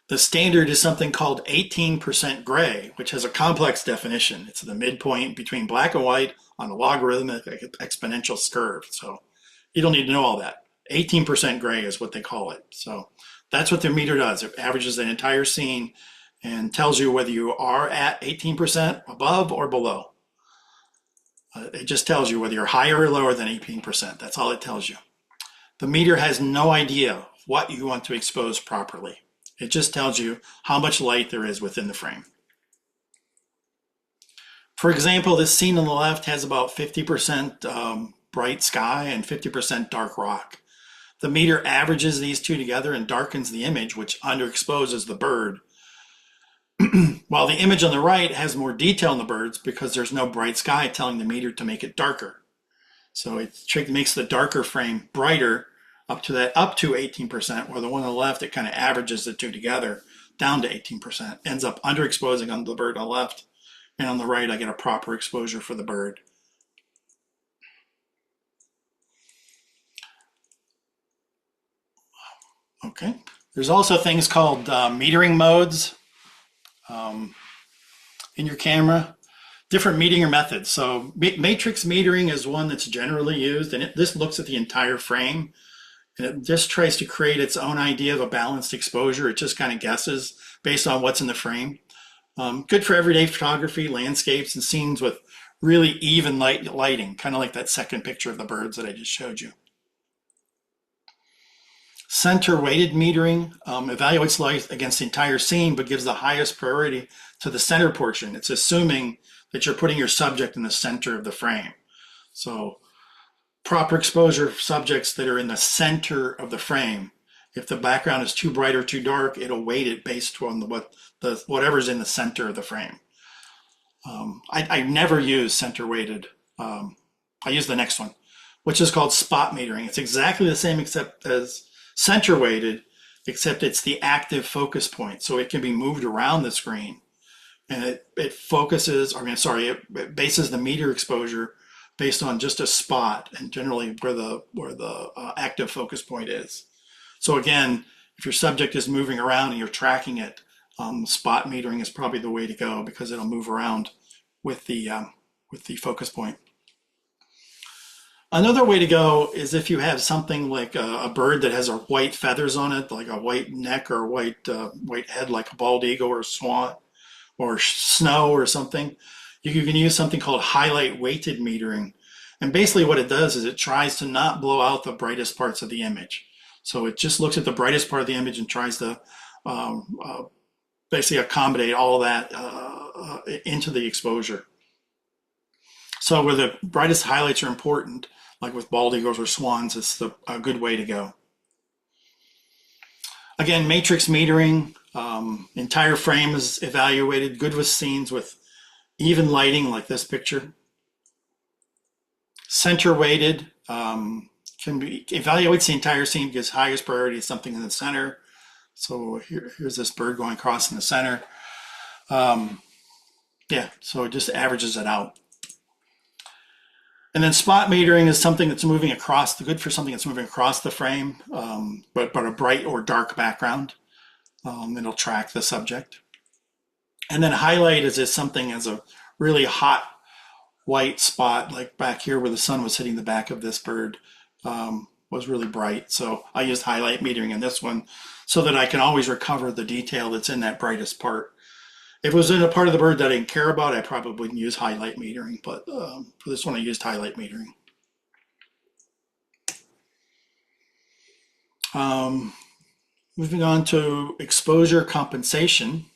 The standard is something called 18% gray, which has a complex definition. It's the midpoint between black and white on a logarithmic exponential curve. So you don't need to know all that. 18% gray is what they call it. So that's what the meter does. It averages the entire scene and tells you whether you are at 18% above or below. It just tells you whether you're higher or lower than 18%. That's all it tells you. The meter has no idea what you want to expose properly. It just tells you how much light there is within the frame. For example, this scene on the left has about 50% bright sky and 50% dark rock. The meter averages these two together and darkens the image, which underexposes the bird. While the image on the right has more detail in the birds because there's no bright sky telling the meter to make it darker. So it makes the darker frame brighter up to 18%, while the one on the left, it kind of averages the two together down to 18%, ends up underexposing on the bird on the left, and on the right I get a proper exposure for the bird. Okay, there's also things called metering modes in your camera, different metering methods. So matrix metering is one that's generally used, and this looks at the entire frame, and it just tries to create its own idea of a balanced exposure. It just kind of guesses based on what's in the frame. Good for everyday photography, landscapes, and scenes with really even lighting, kind of like that second picture of the birds that I just showed you. Center weighted metering evaluates light against the entire scene, but gives the highest priority to the center portion. It's assuming that you're putting your subject in the center of the frame. So proper exposure subjects that are in the center of the frame. If the background is too bright or too dark, it'll weight it based on whatever's in the center of the frame. I never use center weighted. I use the next one, which is called spot metering. It's exactly the same except as center weighted, except it's the active focus point. So it can be moved around the screen, and it focuses, it bases the meter exposure based on just a spot and generally where the active focus point is. So again, if your subject is moving around and you're tracking it, spot metering is probably the way to go because it'll move around with the focus point. Another way to go is if you have something like a bird that has a white feathers on it, like a white neck or a white head, like a bald eagle or a swan or snow or something. You can use something called highlight weighted metering. And basically what it does is it tries to not blow out the brightest parts of the image. So it just looks at the brightest part of the image and tries to basically accommodate all that into the exposure. So where the brightest highlights are important, like with bald eagles or swans, it's a good way to go. Again, matrix metering, entire frame is evaluated, good with scenes with even lighting like this picture. Center weighted evaluates the entire scene, gives highest priority to something in the center. So here's this bird going across in the center. Yeah, so it just averages it out. And then spot metering is something that's moving across, good for something that's moving across the frame, but a bright or dark background. It'll track the subject. And then highlight is something as a really hot white spot, like back here where the sun was hitting the back of this bird, was really bright. So I used highlight metering in this one so that I can always recover the detail that's in that brightest part. If it was in a part of the bird that I didn't care about, I probably wouldn't use highlight metering, but for this one I used highlight metering. Moving on to exposure compensation.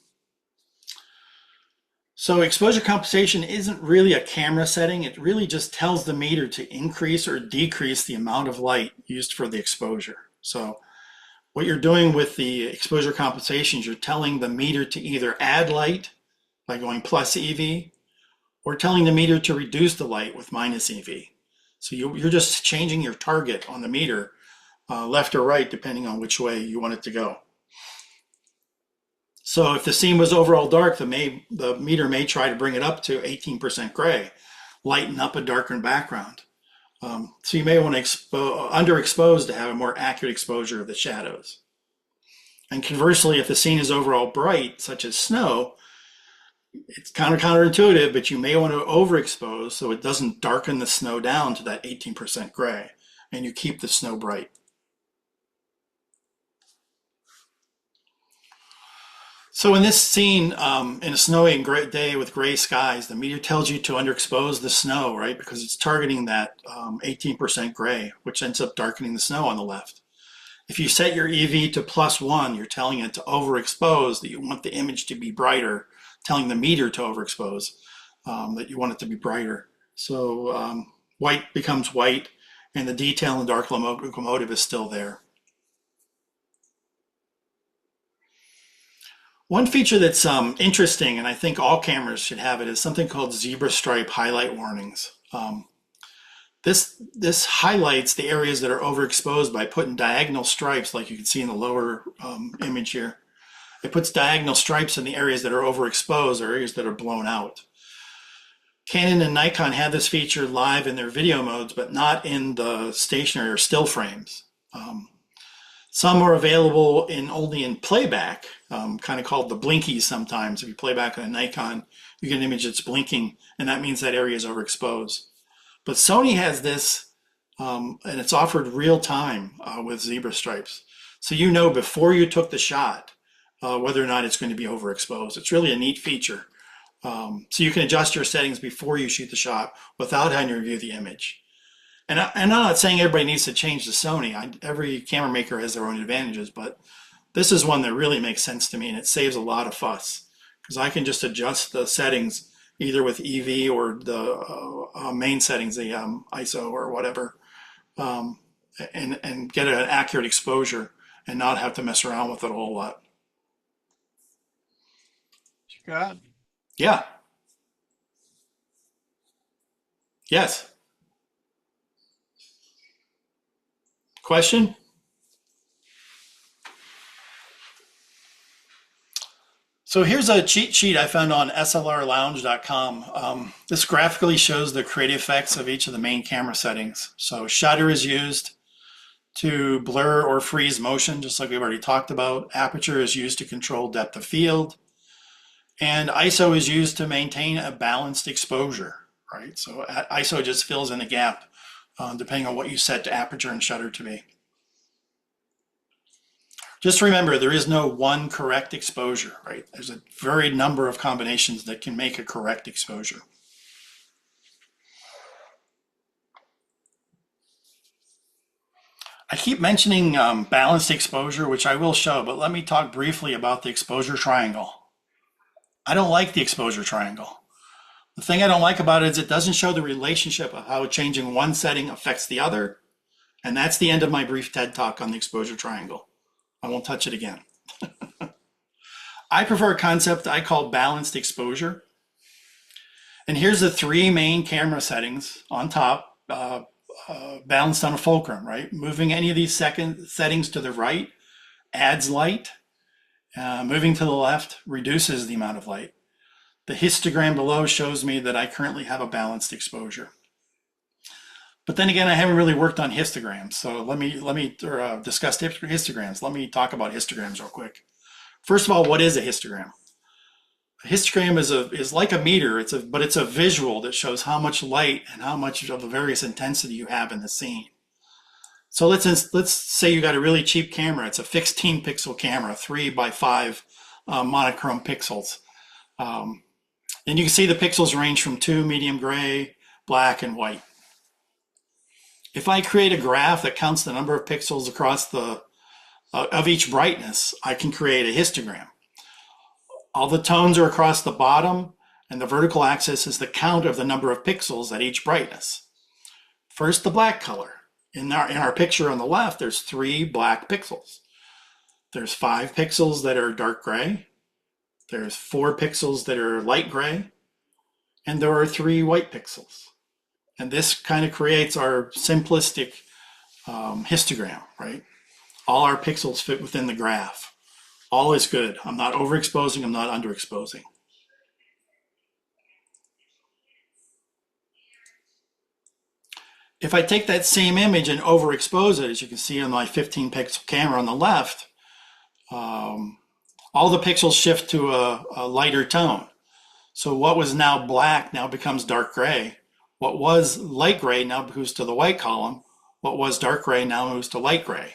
So exposure compensation isn't really a camera setting. It really just tells the meter to increase or decrease the amount of light used for the exposure. So what you're doing with the exposure compensation is you're telling the meter to either add light by going plus EV or telling the meter to reduce the light with minus EV. So you're just changing your target on the meter left or right depending on which way you want it to go. So if the scene was overall dark, the meter may try to bring it up to 18% gray, lighten up a darkened background. So you may want to underexpose to have a more accurate exposure of the shadows. And conversely, if the scene is overall bright, such as snow, it's kind of counterintuitive, but you may want to overexpose so it doesn't darken the snow down to that 18% gray, and you keep the snow bright. So in this scene, in a snowy and gray day with gray skies, the meter tells you to underexpose the snow, right? Because it's targeting that 18% gray, which ends up darkening the snow on the left. If you set your EV to +1, you're telling it to overexpose, that you want the image to be brighter, telling the meter to overexpose, that you want it to be brighter. So white becomes white, and the detail in the dark locomotive is still there. One feature that's interesting, and I think all cameras should have it, is something called zebra stripe highlight warnings. This highlights the areas that are overexposed by putting diagonal stripes, like you can see in the lower image here. It puts diagonal stripes in the areas that are overexposed or areas that are blown out. Canon and Nikon have this feature live in their video modes, but not in the stationary or still frames. Some are available only in playback, kind of called the blinkies sometimes. If you play back on a Nikon, you get an image that's blinking, and that means that area is overexposed. But Sony has this, and it's offered real time with zebra stripes. So you know before you took the shot whether or not it's going to be overexposed. It's really a neat feature. So you can adjust your settings before you shoot the shot without having to review the image. And I'm not saying everybody needs to change to Sony. Every camera maker has their own advantages, but this is one that really makes sense to me, and it saves a lot of fuss because I can just adjust the settings either with EV or the main settings, the ISO or whatever, um, and get an accurate exposure and not have to mess around with it a whole lot. Scott? Yeah. Yes. Question? So here's a cheat sheet I found on slrlounge.com. This graphically shows the creative effects of each of the main camera settings. So shutter is used to blur or freeze motion, just like we've already talked about. Aperture is used to control depth of field. And ISO is used to maintain a balanced exposure, right? So ISO just fills in the gap depending on what you set to aperture and shutter to be. Just remember, there is no one correct exposure, right? There's a varied number of combinations that can make a correct exposure. I keep mentioning balanced exposure, which I will show, but let me talk briefly about the exposure triangle. I don't like the exposure triangle. The thing I don't like about it is it doesn't show the relationship of how changing one setting affects the other. And that's the end of my brief TED talk on the exposure triangle. I won't touch it again. I prefer a concept I call balanced exposure. And here's the three main camera settings on top, balanced on a fulcrum, right? Moving any of these settings to the right adds light. Moving to the left reduces the amount of light. The histogram below shows me that I currently have a balanced exposure. But then again, I haven't really worked on histograms, so let me discuss histograms. Let me talk about histograms real quick. First of all, what is a histogram? A histogram is like a meter, but it's a visual that shows how much light and how much of the various intensity you have in the scene. So let's say you got a really cheap camera. It's a 16 pixel camera, 3x5 monochrome pixels. And you can see the pixels range from 2, medium gray, black, and white. If I create a graph that counts the number of pixels across of each brightness, I can create a histogram. All the tones are across the bottom, and the vertical axis is the count of the number of pixels at each brightness. First, the black color. In our picture on the left, there's 3 black pixels. There's 5 pixels that are dark gray. There's 4 pixels that are light gray. And there are 3 white pixels. And this kind of creates our simplistic histogram, right? All our pixels fit within the graph. All is good. I'm not overexposing, I'm not underexposing. If I take that same image and overexpose it, as you can see on my 15 pixel camera on the left, all the pixels shift to a lighter tone. So what was now black now becomes dark gray. What was light gray now moves to the white column. What was dark gray now moves to light gray.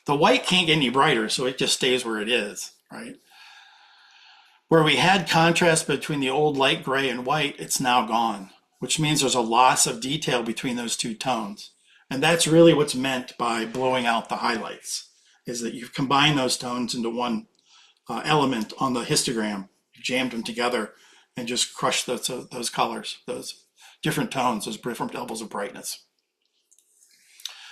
The white can't get any brighter, so it just stays where it is, right? Where we had contrast between the old light gray and white, it's now gone, which means there's a loss of detail between those two tones. And that's really what's meant by blowing out the highlights, is that you've combined those tones into one element on the histogram, you jammed them together and just crushed those colors, those different tones, those different levels of brightness.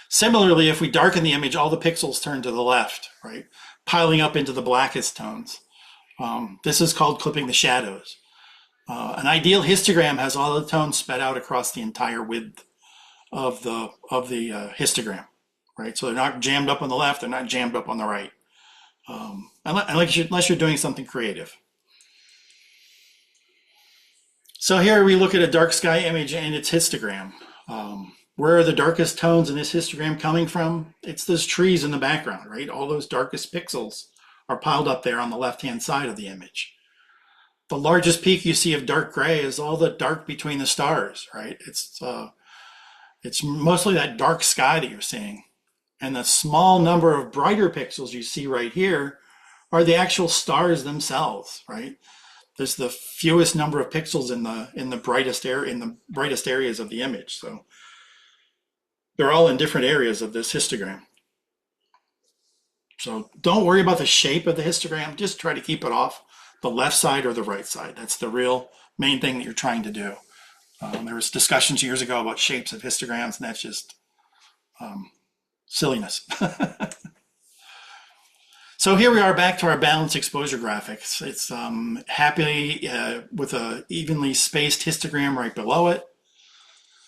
Similarly, if we darken the image, all the pixels turn to the left, right? Piling up into the blackest tones. This is called clipping the shadows. An ideal histogram has all the tones spread out across the entire width of the histogram, right? So they're not jammed up on the left, they're not jammed up on the right, unless you're doing something creative. So here we look at a dark sky image and its histogram. Where are the darkest tones in this histogram coming from? It's those trees in the background, right? All those darkest pixels are piled up there on the left-hand side of the image. The largest peak you see of dark gray is all the dark between the stars, right? It's mostly that dark sky that you're seeing. And the small number of brighter pixels you see right here are the actual stars themselves, right? There's the fewest number of pixels in the brightest areas of the image. So They're all in different areas of this histogram. So don't worry about the shape of the histogram. Just try to keep it off the left side or the right side. That's the real main thing that you're trying to do. There was discussions years ago about shapes of histograms, and that's just silliness. So here we are back to our balanced exposure graphics. It's happily with a evenly spaced histogram right below it.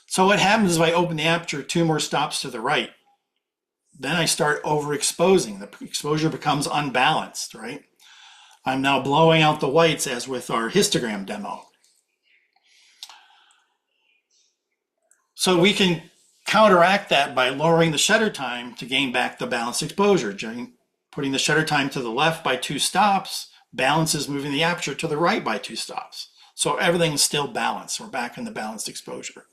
So what happens is if I open the aperture 2 more stops to the right, then I start overexposing. The exposure becomes unbalanced, right? I'm now blowing out the whites as with our histogram demo. So we can counteract that by lowering the shutter time to gain back the balanced exposure. Putting the shutter time to the left by 2 stops balances moving the aperture to the right by 2 stops. So everything's still balanced. We're back in the balanced exposure.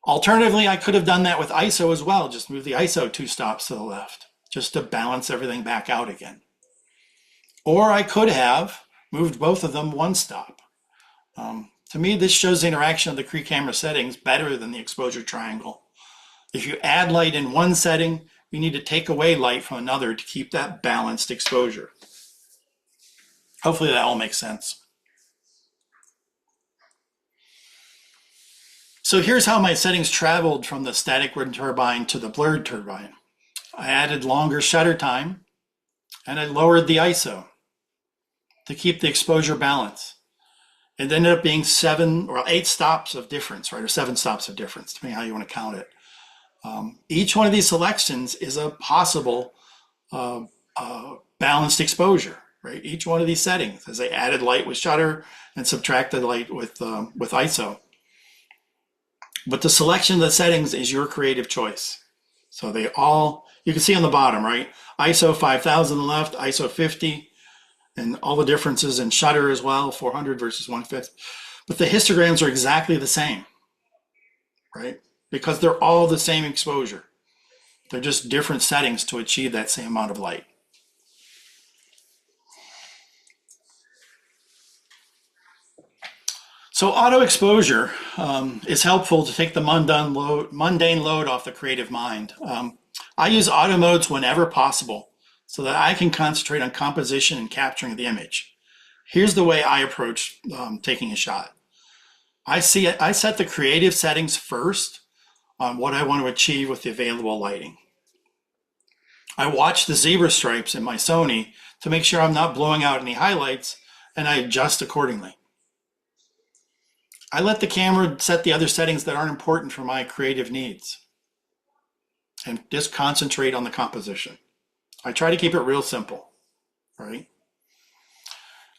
Alternatively, I could have done that with ISO as well. Just move the ISO 2 stops to the left, just to balance everything back out again. Or I could have moved both of them 1 stop. To me, this shows the interaction of the Cree camera settings better than the exposure triangle. If you add light in one setting, you need to take away light from another to keep that balanced exposure. Hopefully that all makes sense. So here's how my settings traveled from the static wind turbine to the blurred turbine. I added longer shutter time and I lowered the ISO to keep the exposure balance. It ended up being 7 or 8 stops of difference, right? Or 7 stops of difference, depending on how you want to count it. Each one of these selections is a possible balanced exposure, right? Each one of these settings, as I added light with shutter and subtracted light with ISO. But the selection of the settings is your creative choice. So they all, you can see on the bottom, right? ISO 5000 on the left, ISO 50, and all the differences in shutter as well, 400 versus 1/5. But the histograms are exactly the same, right? Because they're all the same exposure. They're just different settings to achieve that same amount of light. So auto exposure is helpful to take the mundane load off the creative mind. I use auto modes whenever possible so that I can concentrate on composition and capturing the image. Here's the way I approach taking a shot. I set the creative settings first on what I want to achieve with the available lighting. I watch the zebra stripes in my Sony to make sure I'm not blowing out any highlights, and I adjust accordingly. I let the camera set the other settings that aren't important for my creative needs and just concentrate on the composition. I try to keep it real simple, right?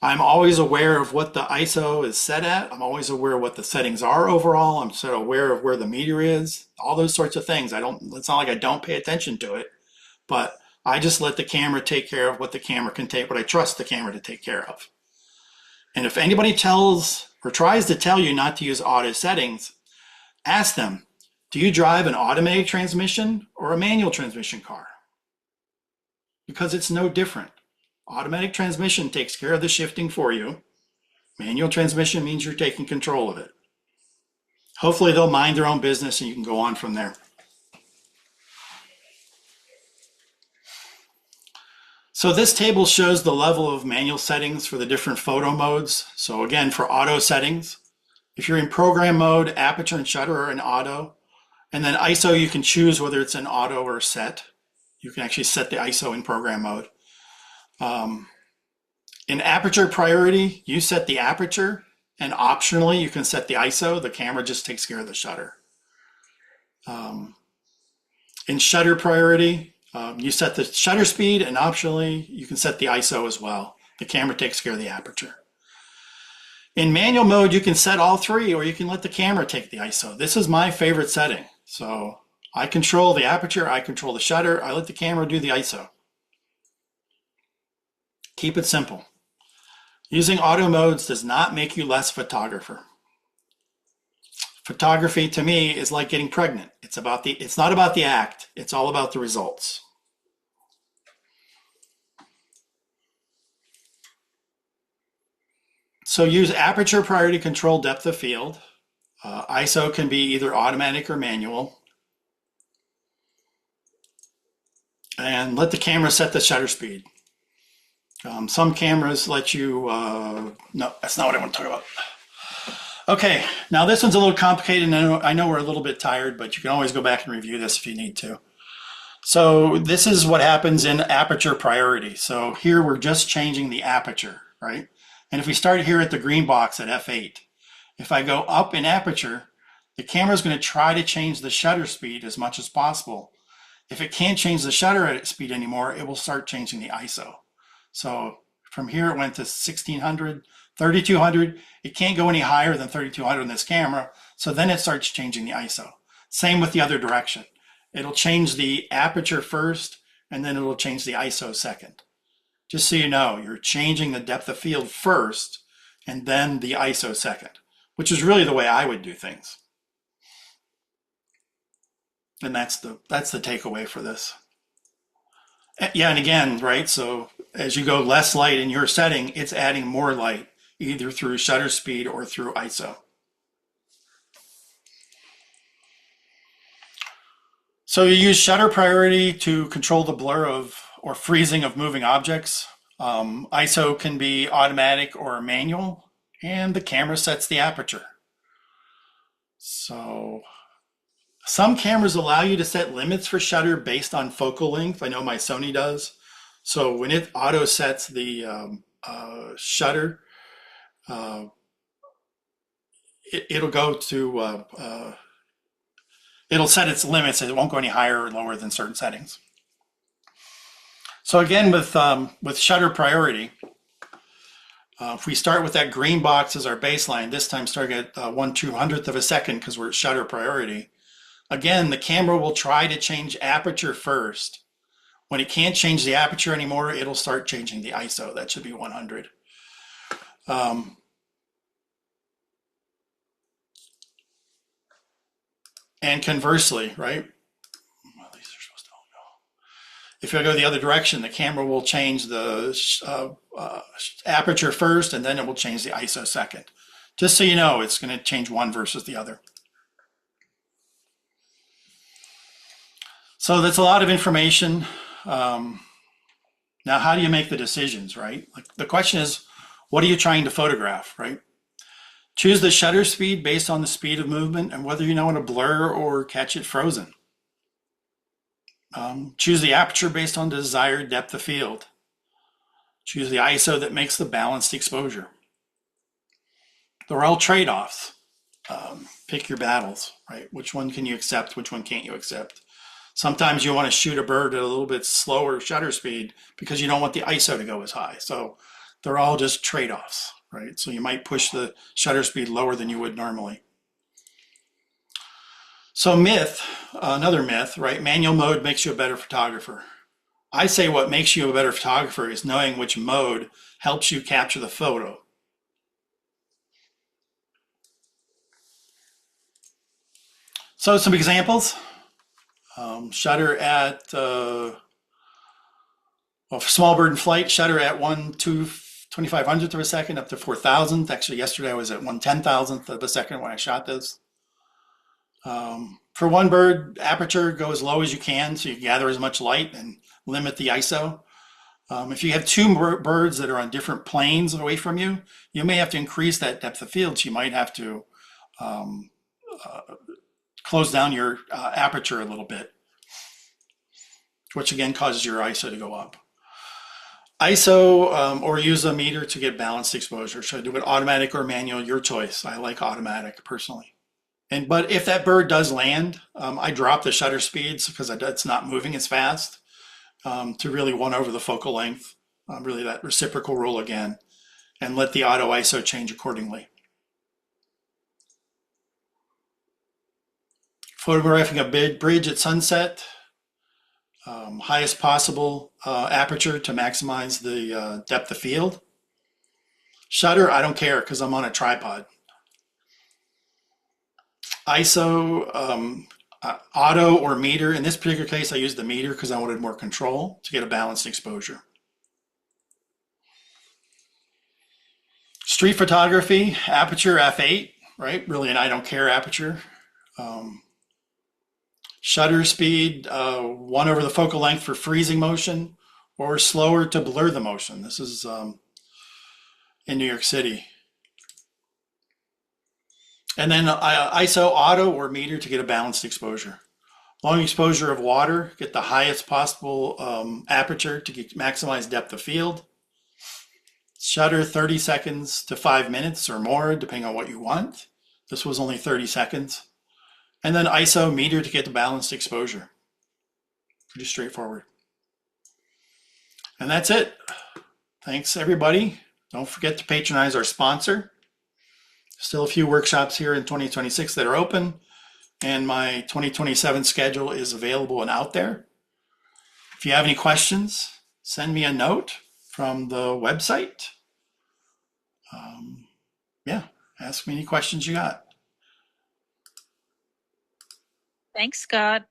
I'm always aware of what the ISO is set at. I'm always aware of what the settings are overall. I'm sort of aware of where the meter is, all those sorts of things. It's not like I don't pay attention to it, but I just let the camera take care of what the camera can take, what I trust the camera to take care of. And if anybody tells or tries to tell you not to use auto settings, ask them, do you drive an automatic transmission or a manual transmission car? Because it's no different. Automatic transmission takes care of the shifting for you. Manual transmission means you're taking control of it. Hopefully they'll mind their own business and you can go on from there. So this table shows the level of manual settings for the different photo modes. So again, for auto settings, if you're in program mode, aperture and shutter are in auto. And then ISO, you can choose whether it's an auto or set. You can actually set the ISO in program mode. In aperture priority, you set the aperture, and optionally you can set the ISO. The camera just takes care of the shutter. In shutter priority, you set the shutter speed, and optionally you can set the ISO as well. The camera takes care of the aperture. In manual mode, you can set all 3, or you can let the camera take the ISO. This is my favorite setting. So I control the aperture, I control the shutter, I let the camera do the ISO. Keep it simple. Using auto modes does not make you less photographer. Photography to me is like getting pregnant. It's not about the act, it's all about the results. So use aperture priority control depth of field. ISO can be either automatic or manual. and let the camera set the shutter speed. Some cameras let you, no, that's not what I want to talk about. Okay, now this one's a little complicated, and I know we're a little bit tired, but you can always go back and review this if you need to. So this is what happens in aperture priority. So here we're just changing the aperture, right? And if we start here at the green box at f8, if I go up in aperture, the camera is going to try to change the shutter speed as much as possible. If it can't change the shutter speed anymore, it will start changing the ISO. So from here it went to 1600, 3200. It can't go any higher than 3200 in this camera. So then it starts changing the ISO. Same with the other direction. It'll change the aperture first, and then it'll change the ISO second. Just so you know, you're changing the depth of field first, and then the ISO second, which is really the way I would do things. And that's the takeaway for this. Yeah, and again, right, so as you go less light in your setting, it's adding more light, either through shutter speed or through ISO. So you use shutter priority to control the blur of or freezing of moving objects. ISO can be automatic or manual, and the camera sets the aperture. So some cameras allow you to set limits for shutter based on focal length. I know my Sony does. So when it auto sets the shutter, it'll go to it'll set its limits. It won't go any higher or lower than certain settings. So again, with shutter priority, if we start with that green box as our baseline, this time starting at 1/200th of a second because we're at shutter priority. Again, the camera will try to change aperture first. When it can't change the aperture anymore, it'll start changing the ISO. That should be 100. And conversely, right? Well, these are supposed to all go. If I go the other direction, the camera will change the aperture first, and then it will change the ISO second. Just so you know, it's going to change one versus the other. So that's a lot of information. Now, how do you make the decisions, right? Like the question is, what are you trying to photograph, right? Choose the shutter speed based on the speed of movement and whether you know how to blur or catch it frozen. Choose the aperture based on the desired depth of field. Choose the ISO that makes the balanced exposure. They're all trade-offs. Pick your battles, right? Which one can you accept? Which one can't you accept? Sometimes you want to shoot a bird at a little bit slower shutter speed because you don't want the ISO to go as high. So they're all just trade-offs, right? So you might push the shutter speed lower than you would normally. So another myth, right? Manual mode makes you a better photographer. I say what makes you a better photographer is knowing which mode helps you capture the photo. So some examples. Shutter at, small bird in flight, shutter at 1/2500th of a second up to 4000th. Actually, yesterday I was at 1/10,000th of a second when I shot this. For one bird, aperture, go as low as you can so you gather as much light and limit the ISO. If you have two birds that are on different planes away from you, you may have to increase that depth of field. So you might have to close down your aperture a little bit, which again causes your ISO to go up. ISO or use a meter to get balanced exposure. Should I do it automatic or manual? Your choice. I like automatic personally. But if that bird does land, I drop the shutter speeds because it's not moving as fast to really 1 over the focal length, really that reciprocal rule again, and let the auto ISO change accordingly. Photographing a big bridge at sunset, highest possible aperture to maximize the depth of field. Shutter, I don't care because I'm on a tripod. ISO, auto or meter. In this particular case, I used the meter because I wanted more control to get a balanced exposure. Street photography, aperture f8, right? Really an I don't care aperture. Shutter speed, 1 over the focal length for freezing motion, or slower to blur the motion. This is in New York City. And then ISO auto or meter to get a balanced exposure. Long exposure of water, get the highest possible aperture to maximize depth of field. Shutter 30 seconds to 5 minutes or more, depending on what you want. This was only 30 seconds. And then ISO meter to get the balanced exposure. Pretty straightforward. And that's it. Thanks, everybody. Don't forget to patronize our sponsor. Still a few workshops here in 2026 that are open, and my 2027 schedule is available and out there. If you have any questions, send me a note from the website. Yeah, ask me any questions you got. Thanks, Scott.